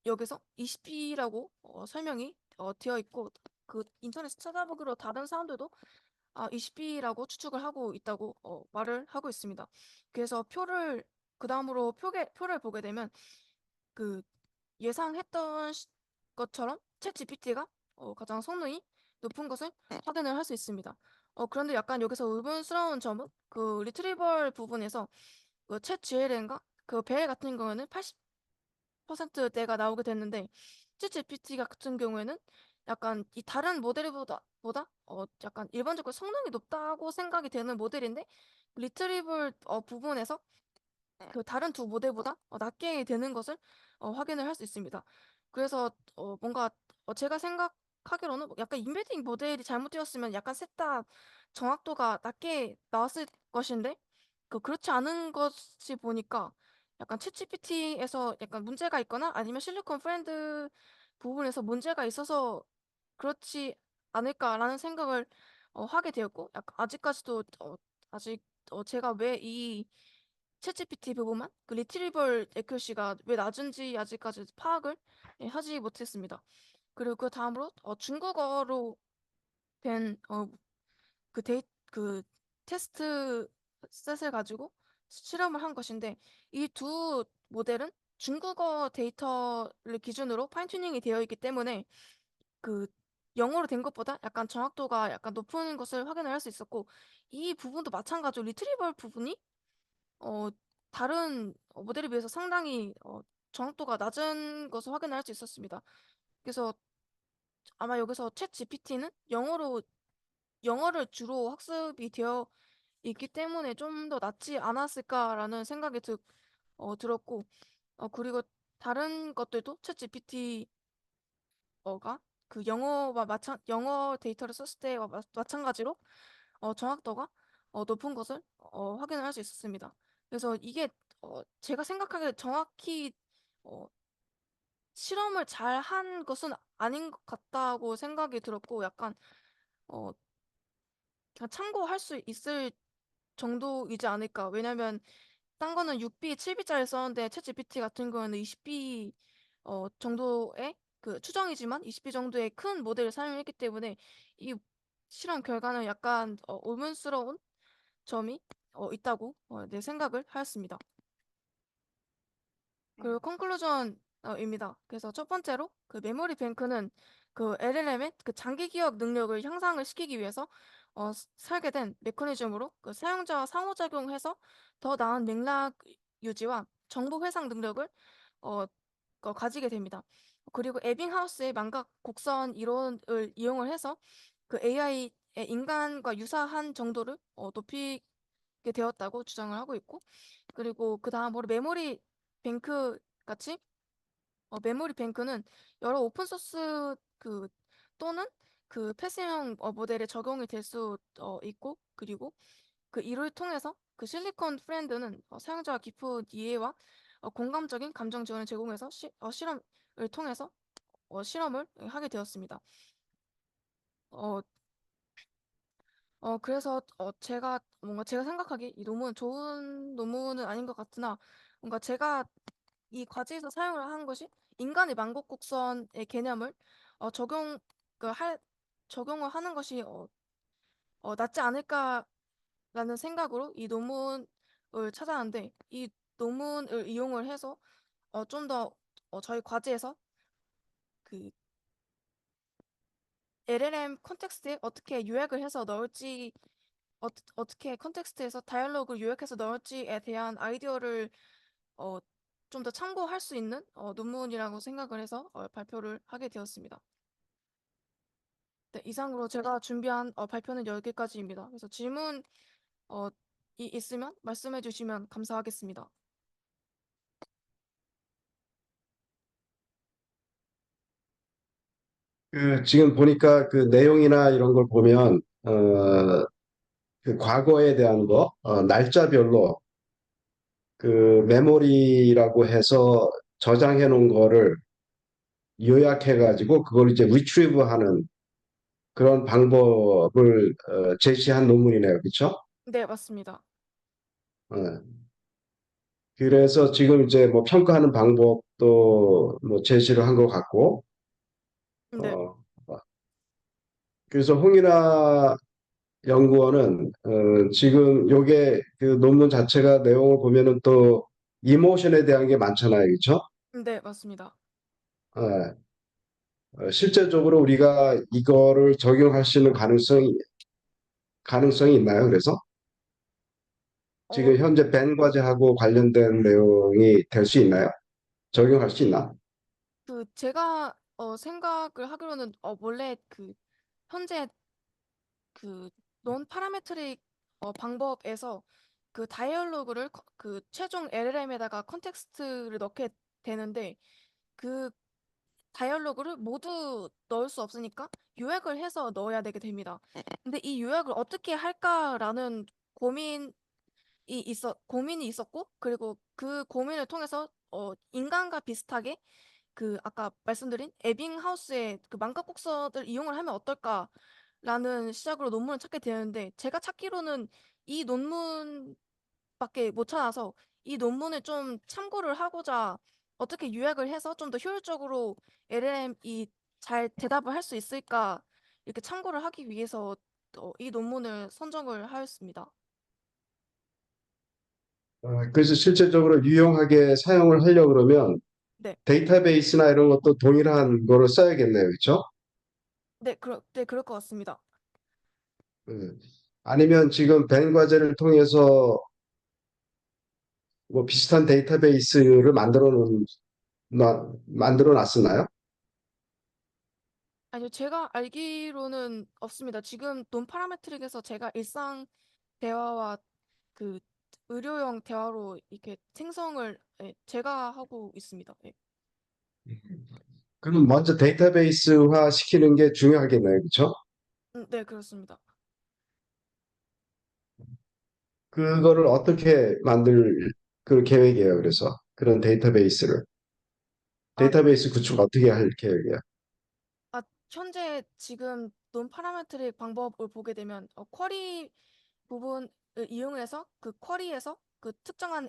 여기서 20B라고 설명이 되어 있고 그 인터넷 찾아보기로 다른 사람들도 20B라고 추측을 하고 있다고 말을 하고 있습니다. 그래서 그 다음으로 표를 보게 되면 그 예상했던 것처럼 챗 GPT가 가장 성능이 높은 것을 확인을 할 수 있습니다. 그런데 약간 여기서 의문스러운 점은 그 리트리벌 부분에서 그챗 GLM과 그 벨 같은 경우에는 80%대가 나오게 됐는데 챗 GPT 같은 경우에는 약간 이 다른 모델보다 약간 일반적으로 성능이 높다고 생각이 되는 모델인데 리트리벌 부분에서 그 다른 두 모델보다 낮게 되는 것을 확인을 할 수 있습니다. 그래서 뭔가 제가 생각하기로는 약간 인베딩 모델이 잘못되었으면 약간 셋 다 정확도가 낮게 나왔을 것인데 그렇지 않은 것이 보니까 약간 챗GPT에서 약간 문제가 있거나 아니면 실리콘 프렌드 부분에서 문제가 있어서 그렇지 않을까라는 생각을 하게 되었고 약간 아직까지도 아직 제가 왜이 챗GPT 부분만 그 리트리벌 애큐시가 왜 낮은지 아직까지 파악을 하지 못했습니다. 그리고 그 다음으로 중국어로 된 그 테스트 셋을 가지고 실험을 한 것인데 이 두 모델은 중국어 데이터를 기준으로 파인튜닝이 되어 있기 때문에 그 영어로 된 것보다 약간 정확도가 약간 높은 것을 확인을 할 수 있었고 이 부분도 마찬가지로 리트리벌 부분이 어, 다른 모델에 비해서 상당히 정확도가 낮은 것을 확인할 수 있었습니다. 그래서 아마 여기서 챗 GPT는 영어를 주로 학습이 되어 있기 때문에 좀 더 낫지 않았을까라는 생각이 들었고, 그리고 다른 것들도 챗 GPT가 그 영어 데이터를 썼을 때와 마찬가지로 정확도가 높은 것을 확인을 할 수 있었습니다. 그래서 이게 제가 생각하기에 정확히 어, 실험을 잘 한 것은 아닌 것 같다고 생각이 들었고 약간 어, 그냥 참고할 수 있을 정도이지 않을까. 왜냐면 딴 거는 6B, 7B짜리 썼는데 챗GPT 같은 경우는 20B 정도의 그 추정이지만 20B 정도의 큰 모델을 사용했기 때문에 이 실험 결과는 약간 의문스러운 점이 있다고 내 생각을 하였습니다. 그리고 컨클루전 입니다. 그래서 첫 번째로 그 메모리 뱅크는 그 LLM의 그 장기 기억 능력을 향상을 시키기 위해서 설계된 메커니즘으로 그 사용자와 상호작용해서 더 나은 맥락 유지와 정보 회상 능력을 어, 가지게 됩니다. 그리고 에빙하우스의 망각 곡선 이론을 이용을 해서 그 AI의 인간과 유사한 정도를 높이게 되었다고 주장을 하고 있고, 그리고 그 다음으로 메모리 뱅크 같이 메모리 뱅크는 여러 오픈 소스 또는 그 패스형 모델에 적용이 될 수 있고, 그리고 그 이를 통해서 그 실리콘 프렌드는 사용자와 깊은 이해와 공감적인 감정 지원을 제공해서 실험을 통해서 실험을 하게 되었습니다. 어, 그래서 제가 뭔가 제가 생각하기에 이 논문 좋은 논문은 아닌 것 같으나 뭔가 제가 이 과제에서 사용을 한 것이 인간의 만곡곡선의 개념을 적용 그 할 적용을 하는 것이 낫지 않을까라는 생각으로 이 논문을 찾아왔는데, 이 논문을 이용을 해서 좀 더 저희 과제에서 그 LLM 콘텍스트에 어떻게 요약을 해서 넣을지, 어떻게 컨텍스트에서 다이얼로그를 요약해서 넣을지에 대한 아이디어를 어, 좀 더 참고할 수 있는 논문이라고 생각을 해서 발표를 하게 되었습니다. 네, 이상으로 제가 준비한 발표는 여기까지입니다. 그래서 질문 있으면 말씀해 주시면 감사하겠습니다. 그 지금 보니까 그 내용이나 이런 걸 보면 그 과거에 대한 거 날짜별로 그 메모리라고 해서 저장해 놓은 거를 요약해 가지고 그걸 이제 리트리브 하는 그런 방법을 제시한 논문이네요. 그렇죠? 네, 맞습니다. 그래서 지금 이제 뭐 평가하는 방법도 뭐 제시를 한 것 같고 네, 어 그래서 홍인아 연구원은 지금 요게 그 논문 자체가 내용을 보면은 또 이모션에 대한 게 많잖아요. 그렇죠? 네, 맞습니다. 실제적으로 우리가 이거를 적용할 수 있는 가능성이 있나요? 그래서 어, 지금 현재 벤 과제하고 관련된 내용이 될 수 있나요? 적용할 수 있나? 제가 생각을 하기로는 원래 그 현재 그 논 파라메트릭 방법에서 그 다이얼로그를 그 최종 LLM에다가 컨텍스트를 넣게 되는데, 그 다이얼로그를 모두 넣을 수 없으니까 요약을 해서 넣어야 되게 됩니다. 근데 이 요약을 어떻게 할까라는 고민이 있었고, 그리고 그 고민을 통해서 인간과 비슷하게 그 아까 말씀드린 에빙하우스의 그 망각곡선을 이용을 하면 어떨까라는 시작으로 논문을 찾게 되는데, 제가 찾기로는 이 논문밖에 못 찾아서 이 논문을 좀 참고를 하고자 어떻게 요약을 해서 좀 더 효율적으로 LLM이 잘 대답을 할 수 있을까 이렇게 참고를 하기 위해서 이 논문을 선정을 하였습니다. 그래서 실제적으로 유용하게 사용을 하려고 그러면 네, 데이터베이스나 이런 것도 동일한 거를 써야겠네요. 그렇죠? 네, 그럴 것 같습니다. 음. 아니면 지금 벤 과제를 통해서 뭐 비슷한 데이터베이스를 만들어 놨었나요? 아니요, 제가 알기로는 없습니다. 지금 논 파라메트릭에서 제가 일상 대화와 그 의료용 대화로 이렇게 생성을 제가 하고 있습니다. 예. 그럼 먼저 데이터베이스화 시키는 게 중요하겠네요. 그렇죠? 네, 그렇습니다. 그거를 어떻게 만들 그 계획이에요. 그래서 그런 아, 데이터베이스 구축 어떻게 할 계획이에요? 현재 지금 논 파라메트릭 방법을 보게 되면 쿼리 부분을 이용해서 그 쿼리에서 그 특정한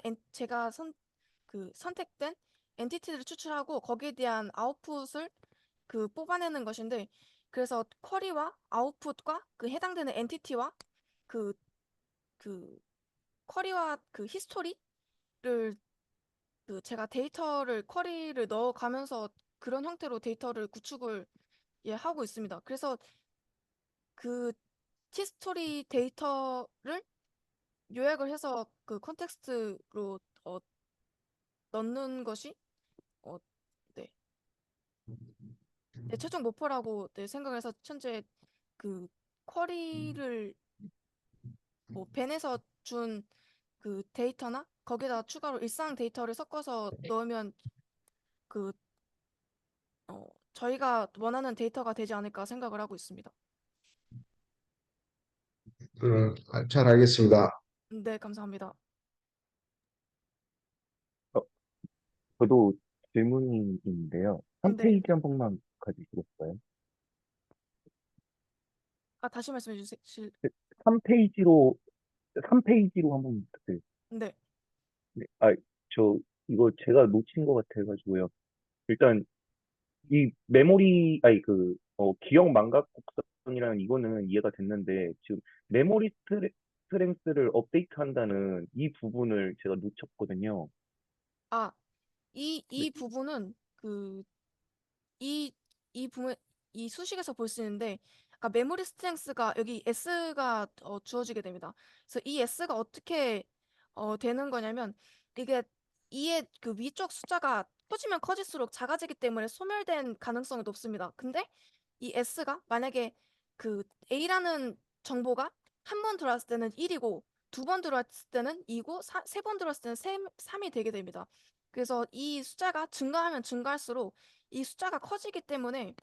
선택된 엔티티를 추출하고 거기에 대한 아웃풋을 뽑아내는 것인데, 그래서 쿼리와 아웃풋과 그 해당되는 엔티티와 그, 그 쿼리와 그 히스토리를 그 제가 쿼리를 넣어가면서 그런 형태로 데이터를 구축을 하고 있습니다. 그래서 그 티스토리 데이터를 요약을 해서 그 컨텍스트로 넣는 것이 어, 네, 최종 목표라고 생각해서 현재 그 쿼리를 벤에서 준 그 데이터나 거기다 추가로 일상 데이터를 섞어서 넣으면 그 저희가 원하는 데이터가 되지 않을까 생각을 하고 있습니다. 잘 알겠습니다. 네, 감사합니다. 어, 저도 질문이 있는데요. 네, 3페이지 한 번만 가주시겠어요? 다시 말씀해 주세요. 3페이지로, 3페이지로 한번 부탁드려요. 네, 네. 저, 이거 제가 놓친 것 같아가지고요. 일단, 이 메모리, 기억 망각 곡선이라는 이거는 이해가 됐는데, 지금 메모리 스트렝스를 업데이트한다는 이 부분을 제가 놓쳤거든요. 아, 네. 이 부분은 이, 이 부분, 이 수식에서 볼 수 있는데, 아까 메모리 스트렝스가 여기 S가 주어지게 됩니다. 그래서 이 S가 어떻게 되는 거냐면, 이게 이의 그 위쪽 숫자가 커지면 커질수록 작아지기 때문에 소멸된 가능성이 높습니다. 근데 이 S가 만약에 그 A라는 정보가 한 번 들어왔을 때는 1이고, 두 번 들어왔을 때는 2고, 세 번 들어왔을 때는 3이 되게 됩니다. 그래서 이 숫자가 증가하면 증가할수록 이 숫자가 커지기 때문에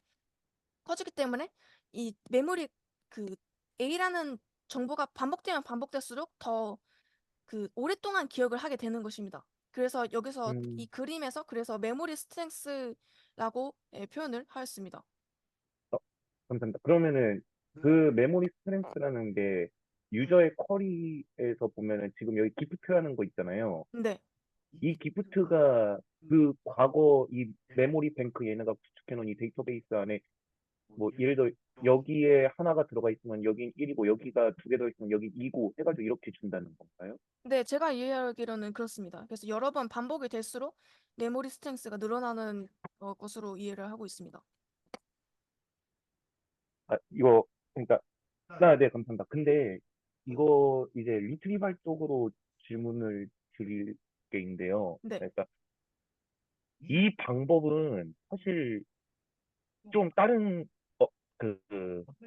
이 메모리 그 A라는 정보가 반복되면 반복될수록 더 그 오랫동안 기억을 하게 되는 것입니다. 그래서 여기서 이 음, 그림에서 그래서 메모리 스트렝스라고 표현을 하였습니다. 어, 감사합니다. 그러면은 그 메모리 스트렝스라는 게 유저의 쿼리에서 보면은 지금 여기 기프트라는 거 있잖아요. 네, 이 기프트가 그 과거 이 메모리 뱅크 얘네가 구축해놓은 이 데이터베이스 안에 뭐 예를 들어 여기에 하나가 들어가 있으면 여긴 1이고 여기가 두 개 들어있으면 여긴 2고 해가지고 이렇게 준다는 건가요? 네, 제가 이해하기로는 그렇습니다. 그래서 여러 번 반복이 될수록 메모리 스트렝스가 늘어나는 것으로 이해를 하고 있습니다. 이거 그러니까 네, 감사합니다. 근데 이거 이제 리트리발 쪽으로 질문을 드릴 게 있는데요. 네, 그러니까 이 방법은 사실 좀 다른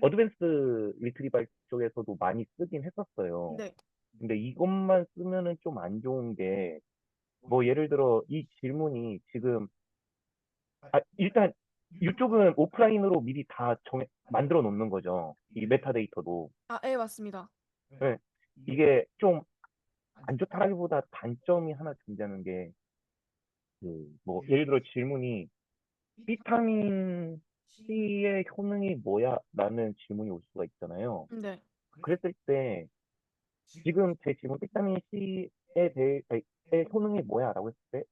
어드밴스 리트리발 쪽에서도 많이 쓰긴 했었어요. 네, 근데 이것만 쓰면은 좀 안 좋은 게 뭐 예를 들어 이 질문이 지금 일단 이쪽은 오프라인으로 미리 다 만들어 놓는 거죠. 이 메타데이터도. 네, 맞습니다. 네. 이게 좀 안 좋다라기보다 단점이 하나 존재하는 게, 뭐, 예를 들어 질문이, 비타민 C의 효능이 뭐야? 라는 질문이 올 수가 있잖아요. 네, 그랬을 때, 지금 제 질문, 비타민 C에 의 효능이 뭐야? 라고 했을 때,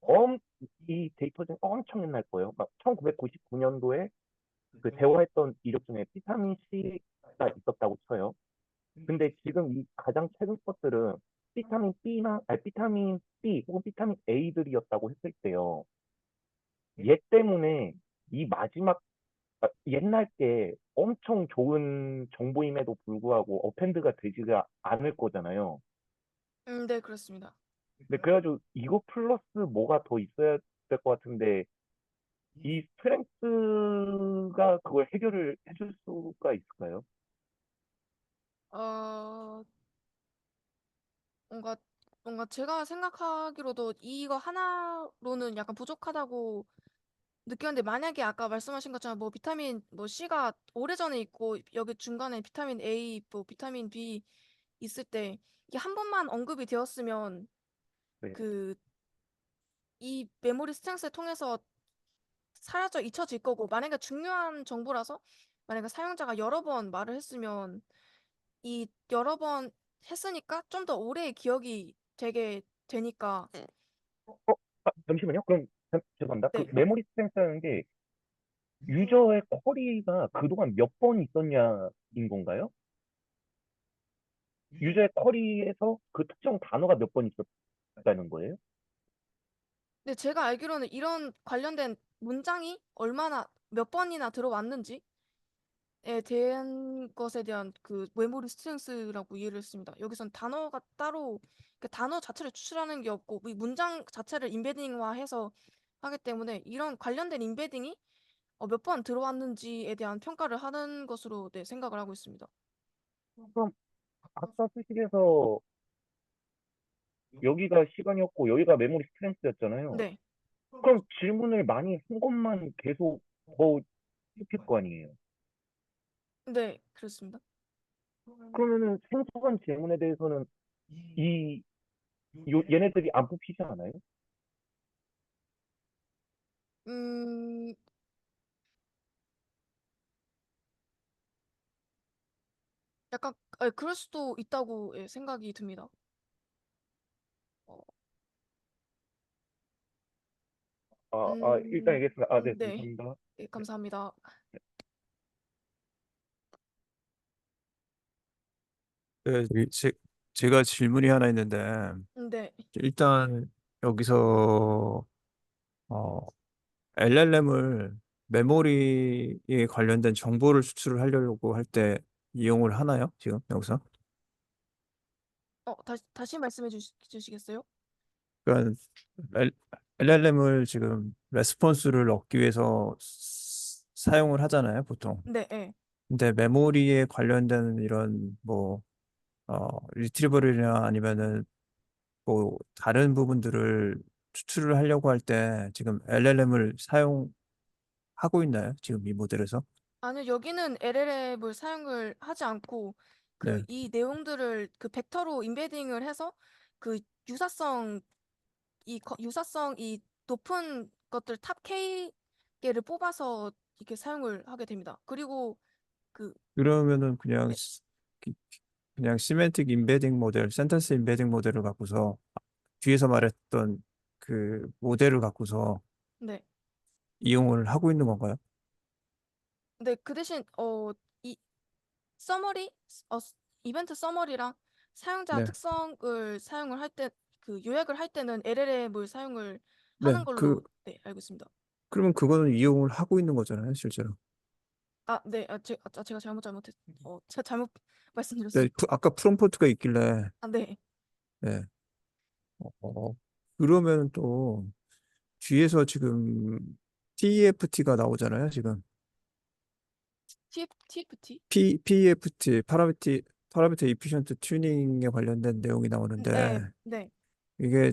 이 데이터 중에 엄청 옛날 거예요. 막 1999년도에 그 대화했던 이력 중에 비타민 C가 있었다고 쳐요. 근데 지금 이 가장 최근 것들은 비타민 B 혹은 비타민 A들이었다고 했을 때요. 얘 때문에 이 마지막 옛날 게 엄청 좋은 정보임에도 불구하고 어펜드가 되지가 않을 거잖아요. 네, 그렇습니다. 근데 그래가지고 이거 플러스 뭐가 더 있어야 될 것 같은데 이 스트렝스가 그걸 해결을 해줄 수가 있을까요? 어, 뭔가 제가 생각하기로도 이거 하나로는 약간 부족하다고 느꼈는데 만약에 아까 말씀하신 것처럼 뭐 비타민 뭐 C가 오래전에 있고 여기 중간에 비타민 A, 뭐 비타민 B 있을 때 이게 한 번만 언급이 되었으면 네. 그 이 메모리 스트렝스를 통해서 사라져 잊혀질 거고 만약에 중요한 정보라서 만약에 사용자가 여러 번 말을 했으면 이 여러 번 했으니까 좀 더 오래 기억이 되게 되니까 어, 잠시만요. 그럼 죄송합니다. 그 네. 메모리 스트렝스라는 게 유저의 쿼리가 그동안 몇 번 있었냐인 건가요? 유저의 쿼리에서 그 특정 단어가 몇 번 있었다는 거예요? 근데 제가 알기로는 이런 관련된 문장이 얼마나 몇 번이나 들어왔는지에 대한 것에 대한 그 메모리 스트렝스라고 이해를 했습니다. 여기선 단어가 따로 그 단어 자체를 추출하는 게 없고 이 문장 자체를 인베딩화해서 하기 때문에 이런 관련된 인베딩이 몇 번 들어왔는지에 대한 평가를 하는 것으로 네, 생각을 하고 있습니다. 그럼 아까 수식에서 여기가 시간이었고 여기가 메모리 스트렝스였잖아요. 네, 그럼 질문을 많이 한 것만 계속 더 해줄 거 아니에요. 네, 그렇습니다. 그러면은 생소한 질문에 대해서는 이 얘네들이 안 뽑히지 않아요? 음, 약간 그럴 수도 있다고 예, 생각이 듭니다. 어, 일단 알겠습니다. 네, 네, 감사합니다. 예, 감사합니다. 네, 제가 질문이 하나 있는데, 네, 일단 여기서 LLM을 메모리에 관련된 정보를 수출을 하려고 할 때 이용을 하나요? 지금 여기서? 다시 말씀해 주시겠어요? 그러니까 LLM을 지금 레스폰스를 얻기 위해서 사용을 하잖아요, 보통. 네, 예. 근데 메모리에 관련된 이런 뭐 리트리버를이나 아니면은 뭐 다른 부분들을 추출을 하려고 할 때 지금 LLM을 사용하고 있나요? 지금 이 모델에서? 아니요, 여기는 LLM을 사용을 하지 않고 그 네. 이 내용들을 그 벡터로 인베딩을 해서 그 유사성 유사성이 높은 것들 탑 K개를 뽑아서 이렇게 사용을 하게 됩니다. 그리고 그 그러면은 그냥 네, 기- 그냥 시멘틱 임베딩 모델, 센텐스 임베딩 모델을 갖고서 뒤에서 말했던 그 모델을 갖고서 네. 이용을 하고 있는 건가요? 네, 그 대신 이 서머리 이벤트 서머리랑 사용자 네. 특성을 사용을 할 때 그 요약을 할 때는 LLM을 사용을 네. 하는 걸로 네, 알고 있습니다. 그러면 그거는 이용을 하고 있는 거잖아요, 실제로. 네, 제가 제가 잘못 네, 말씀드렸습니다. 아까 프롬프트가 있길래 네, 네. 그러면 또 뒤에서 지금 TEFT가 나오잖아요, 지금. TFT? PEFT, 파라미터 이피션트 튜닝에 관련된 내용이 네, 나오는데 네. 이게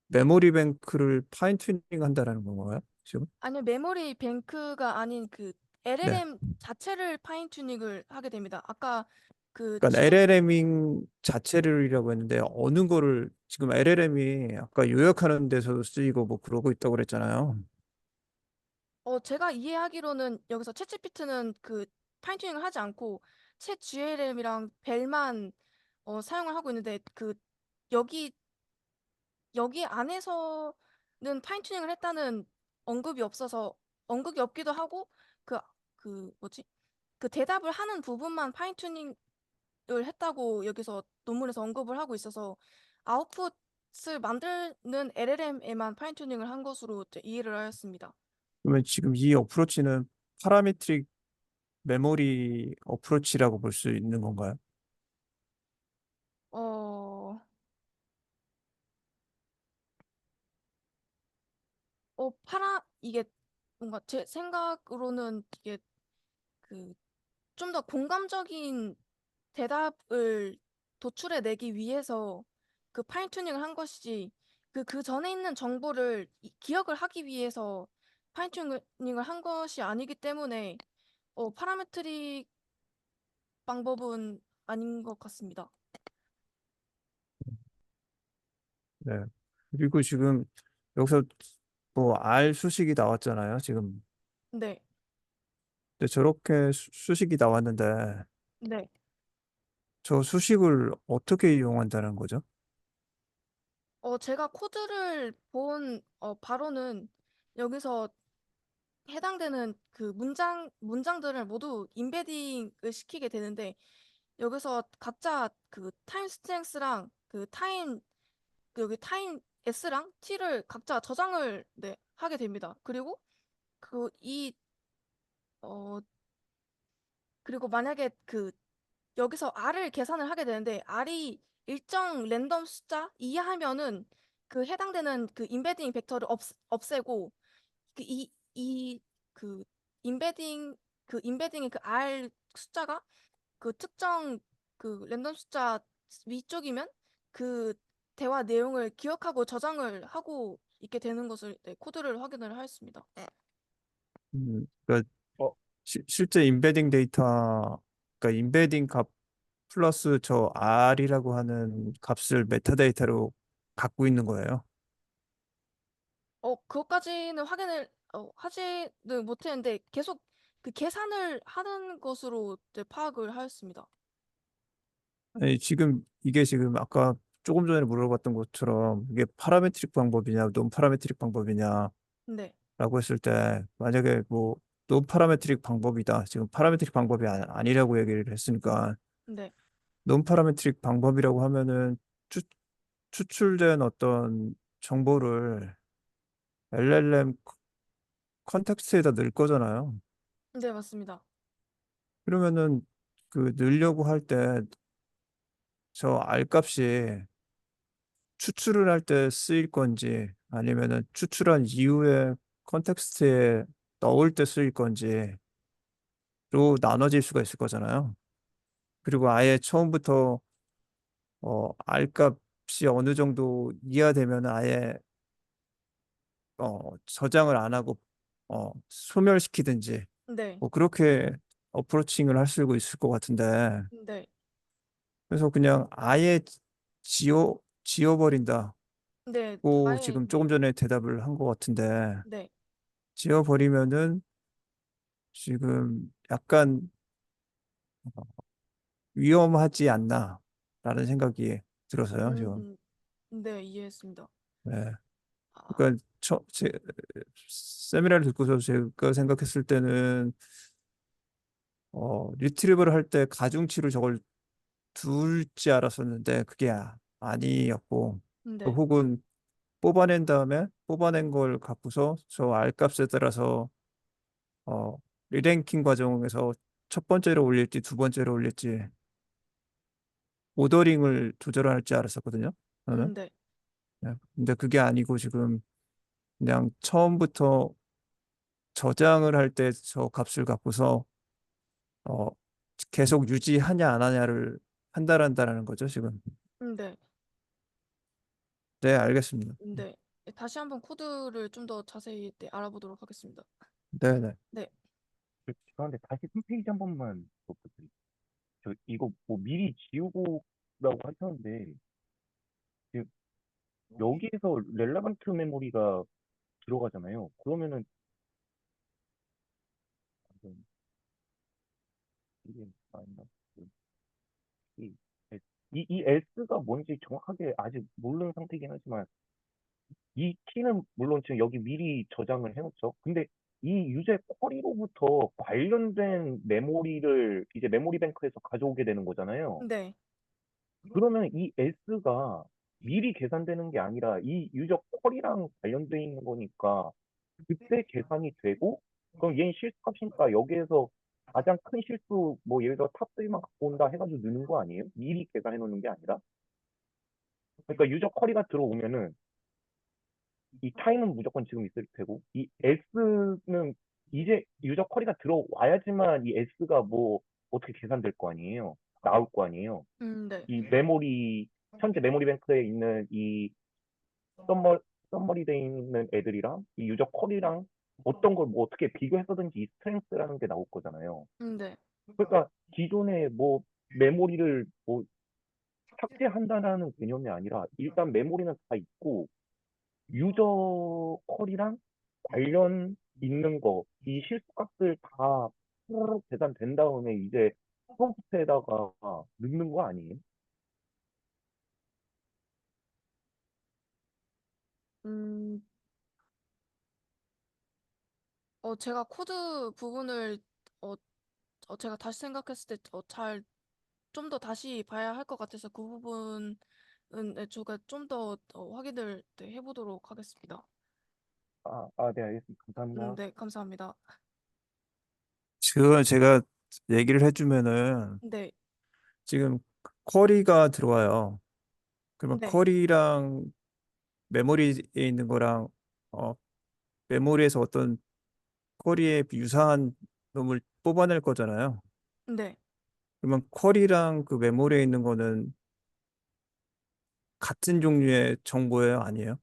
메모리 뱅크를 파인 튜닝 한다라는 건가요? 지금? 아니요, 메모리 뱅크가 아닌 그 네. LLM 자체를 파인 튜닝을 하게 됩니다. 아까 그 그러니까 질문 LLMing 자체를이라고 했는데 어느 거를 지금 LLM이 아까 요약하는 데서도 쓰이고 뭐 그러고 있다고 그랬잖아요. 제가 이해하기로는 여기서 챗GPT는 그 파인 튜닝을 하지 않고 챗 GLM이랑 벨만 사용을 하고 있는데 그 여기 여기 안에서는 파인 튜닝을 했다는 언급이 없어서 언급이 없기도 하고 그 뭐지? 그 대답을 하는 부분만 파인 튜닝을 했다고 여기서 논문에서 언급을 하고 있어서 아웃풋을 만드는 LLM에만 파인 튜닝을 한 것으로 이제 이해를 하였습니다. 그러면 지금 이 어프로치는 파라메트릭 메모리 어프로치라고 볼 수 있는 건가요? 어, 이게 뭔가 제 생각으로는 이게 그 좀 더 공감적인 대답을 도출해내기 위해서 그 파인 튜닝을 한 것이지 그 전에 있는 정보를 기억을 하기 위해서 파인 튜닝을 한 것이 아니기 때문에 파라메트릭 방법은 아닌 것 같습니다. 네. 그리고 지금 여기서 뭐 R 수식이 나왔잖아요, 지금. 네, 근데 저렇게 수식이 나왔는데 네. 저 수식을 어떻게 이용한다는 거죠? 제가 코드를 본 바로는 여기서 해당되는 그 문장들을 모두 인베딩을 시키게 되는데 여기서 각자 그 타임 스트렝스랑 그 타임 여기 타임 S랑 T를 각자 저장을 네, 하게 됩니다. 그리고 그 이 어 그리고 만약에 그 여기서 R을 계산을 하게 되는데 R이 일정 랜덤 숫자 이하면은 그 해당되는 그 임베딩 벡터를 없애고 그 이 그 임베딩의 그 R 숫자가 그 특정 그 랜덤 숫자 위쪽이면 그 대화 내용을 기억하고 저장을 하고 있게 되는 것을 네, 코드를 확인을 하였습니다. 그러니까 어, 실제 임베딩 데이터, 그러니까 임베딩 값 플러스 저 R이라고 하는 값을 메타데이터로 갖고 있는 거예요. 그것까지는 확인을 하지는 못했는데 계속 그 계산을 하는 것으로 네, 파악을 하였습니다. 아니, 지금 이게 지금 아까 조금 전에 물어봤던 것처럼 이게 파라메트릭 방법이냐, 논 파라메트릭 방법이냐라고 네, 했을 때 만약에 뭐 논 파라메트릭 방법이다. 지금 파라메트릭 방법이 아니라고 얘기를 했으니까 네, 논 파라메트릭 방법이라고 하면은 추, 추출된 어떤 정보를 LLM 컨텍스트에다 넣을 거잖아요. 네, 맞습니다. 그러면은 그 넣으려고 할 때 저 R 값이 추출을 할 때 쓰일 건지 아니면은 추출한 이후에 컨텍스트에 넣을 때 쓰일 건지로 나눠질 수가 있을 거잖아요. 그리고 아예 처음부터 R 값이 어느 정도 이하되면 아예 저장을 안 하고 소멸시키든지 네, 뭐 그렇게 어프로칭을 할 수 있을 것 같은데 네, 그래서 그냥 아예 지워버린다고 네, 아예 지금 조금 네, 전에 대답을 한 것 같은데 네, 지워버리면은 지금 약간 위험하지 않나라는 생각이 들어서요, 지금. 음, 네, 이해했습니다. 네. 아, 그러니까 세미나를 듣고서 제가 생각했을 때는 리트리버를 할 때 가중치를 저걸 둘지 알았었는데 그게 아니었고 또 네, 혹은 뽑아낸 다음에 뽑아낸 걸 갖고서 저 R 값에 따라서 어, 리랭킹 과정에서 첫 번째로 올릴지 두 번째로 올릴지 오더링을 조절할 줄 알았었거든요. 저는. 네, 네. 근데 그게 아니고 지금 그냥 처음부터 저장을 할 때 저 값을 갖고서 어, 계속 유지하냐 안 하냐를 판단한다라는 거죠, 지금. 네, 네, 알겠습니다. 네. 다시 한번 코드를 좀 더 자세히 네, 알아보도록 하겠습니다. 네, 네. 네, 죄송한데 다시 3페이지 한 번만 더 부탁드릴게요. 저 이거 뭐 미리 지우고라고 하셨는데 지금 여기에서 렐레반트 메모리가 들어가잖아요. 그러면은 완전 이게 마이너스 이 S. 이 S가 뭔지 정확하게 아직 모르는 상태이긴 하지만 이 키는 물론 지금 여기 미리 저장을 해놓죠. 근데 이 유저 쿼리로부터 관련된 메모리를 이제 메모리 뱅크에서 가져오게 되는 거잖아요. 네, 그러면 이 S가 미리 계산되는 게 아니라 이 유저 쿼리랑 관련돼 있는 거니까 그때 계산이 되고 그럼 얘는 실수값이니까 여기에서 가장 큰 실수 뭐 예를 들어 탑3만 갖고 온다 해가지고 넣는 거 아니에요? 미리 계산해 놓는 게 아니라 그러니까 유저 쿼리가 들어오면은 이 타임은 무조건 지금 있을 테고 이 S는 이제 유저 쿼리가 들어와야지만 이 S가 뭐 어떻게 계산될 거 아니에요? 나올 거 아니에요? 네, 이 메모리 현재 메모리 뱅크에 있는 이 썸머리 돼 있는 애들이랑 이 유저 쿼리랑 어떤 걸 뭐 어떻게 비교했었든지 이 스트렝스라는 게 나올 거잖아요. 네, 그러니까 기존에 뭐 메모리를 뭐 삭제한다라는 개념이 아니라 일단 메모리는 다 있고 유저 퀄이랑 관련 있는 거, 이 실수값을 다 후루룩 계산된 다음에 이제 프롬프트에다가 넣는 거 아니에요? 음, 제가 코드 부분을 어, 제가 다시 생각했을 때 잘 좀 더 다시 봐야 할 것 같아서 그 부분은 네, 제가 좀 더 확인을 네, 해보도록 하겠습니다. 네, 알겠습니다. 감사합니다. 네, 감사합니다. 그걸 제가 얘기를 해주면은 네, 지금 쿼리가 들어와요. 그러면 네, 쿼리랑 메모리에 있는 거랑 어, 메모리에서 어떤 쿼리에 유사한 놈을 뽑아낼 거잖아요. 네. 그러면 쿼리랑 그 메모리에 있는 거는 같은 종류의 정보예요, 아니에요?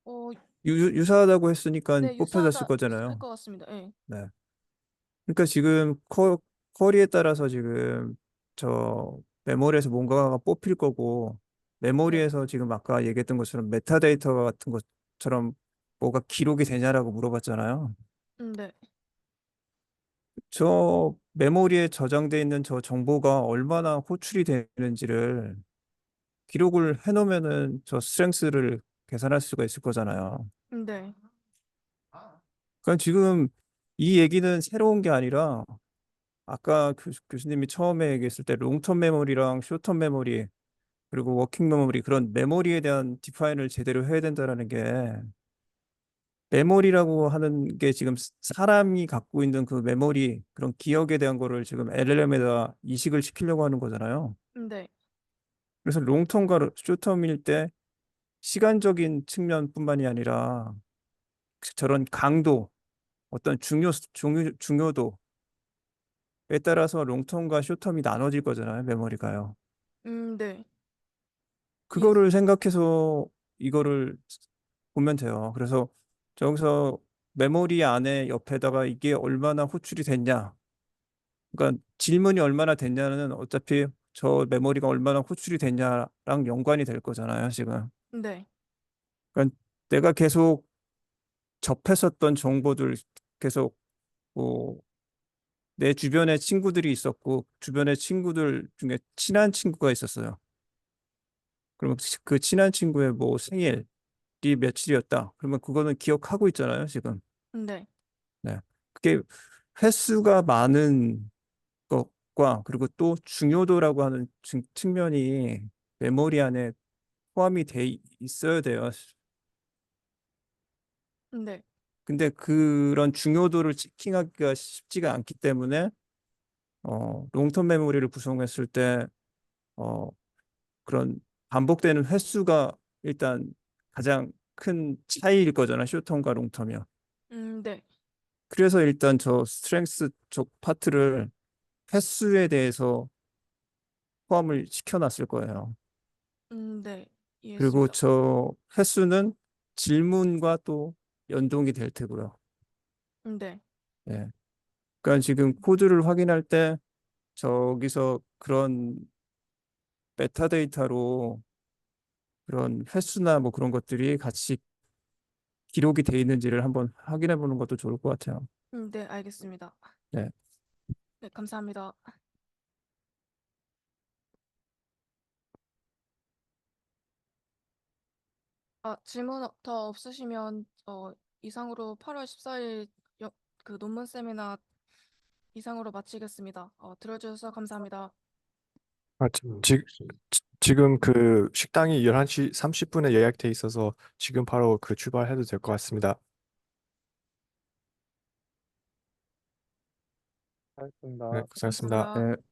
어, 유사하다고 했으니까 네, 뽑혀졌을 유사할 거잖아요. 것 같습니다. 네, 네. 그러니까 지금 쿼리에 따라서 지금 저 메모리에서 뭔가가 뽑힐 거고 네, 메모리에서 지금 아까 얘기했던 것처럼 메타데이터 같은 것처럼 뭐가 기록이 되냐라고 물어봤잖아요. 네, 저 메모리에 저장돼 있는 저 정보가 얼마나 호출이 되는지를 기록을 해놓으면은 저 스트렝스를 계산할 수가 있을 거잖아요. 네, 그러니까 지금 이 얘기는 새로운 게 아니라 아까 교수님이 처음에 얘기했을 때 롱텀 메모리랑 숏텀 메모리 그리고 워킹 메모리 그런 메모리에 대한 디파인을 제대로 해야 된다라는 게 메모리라고 하는 게 지금 사람이 갖고 있는 그 메모리 그런 기억에 대한 거를 지금 LLM에다 이식을 시키려고 하는 거잖아요. 네, 그래서 롱텀과 숏텀일 때 시간적인 측면뿐만이 아니라 저런 강도 어떤 중요도에 따라서 롱텀과 숏텀이 나눠질 거잖아요, 메모리가요. 네, 이해, 그거를 생각해서 이거를 보면 돼요. 그래서 저기서 메모리 안에 옆에다가 이게 얼마나 호출이 됐냐. 그러니까 질문이 얼마나 됐냐는 어차피 저 메모리가 얼마나 호출이 됐냐랑 연관이 될 거잖아요, 지금. 네, 그러니까 내가 계속 접했었던 정보들 계속 뭐 내 주변에 친구들이 있었고 주변에 친구들 중에 친한 친구가 있었어요. 그러면 그 친한 친구의 뭐 생일이 며칠이었다. 그러면 그거는 기억하고 있잖아요, 지금. 네, 네. 그게 횟수가 많은 것과 그리고 또 중요도라고 하는 측면이 메모리 안에 포함이 돼 있어야 돼요. 네, 근데 그런 중요도를 체킹하기가 쉽지가 않기 때문에 롱텀 메모리를 구성했을 때 어, 그런 반복되는 횟수가 일단 가장 큰 차이일 거잖아, 숏텀과 롱텀이요. 네, 그래서 일단 저 스트렝스 쪽 파트를 횟수에 대해서 포함을 시켜놨을 거예요. 네, 그리고 이해했습니다. 저 횟수는 질문과 또 연동이 될 테고요. 네, 예. 그러니까 지금 코드를 확인할 때 저기서 그런 메타데이터로 그런 횟수나 뭐 그런 것들이 같이 기록이 돼 있는지를 한번 확인해 보는 것도 좋을 것 같아요. 네, 알겠습니다. 네. 네, 감사합니다. 질문 더 없으시면 이상으로 8월 14일 그 논문 세미나 이상으로 마치겠습니다. 들어주셔서 감사합니다. 아, 지금 그 식당이 11시 30분에 예약돼 있어서 지금 바로 그 출발해도 될 것 같습니다. 알겠습니다. 네, 고생하셨습니다. 감사합니다. 네.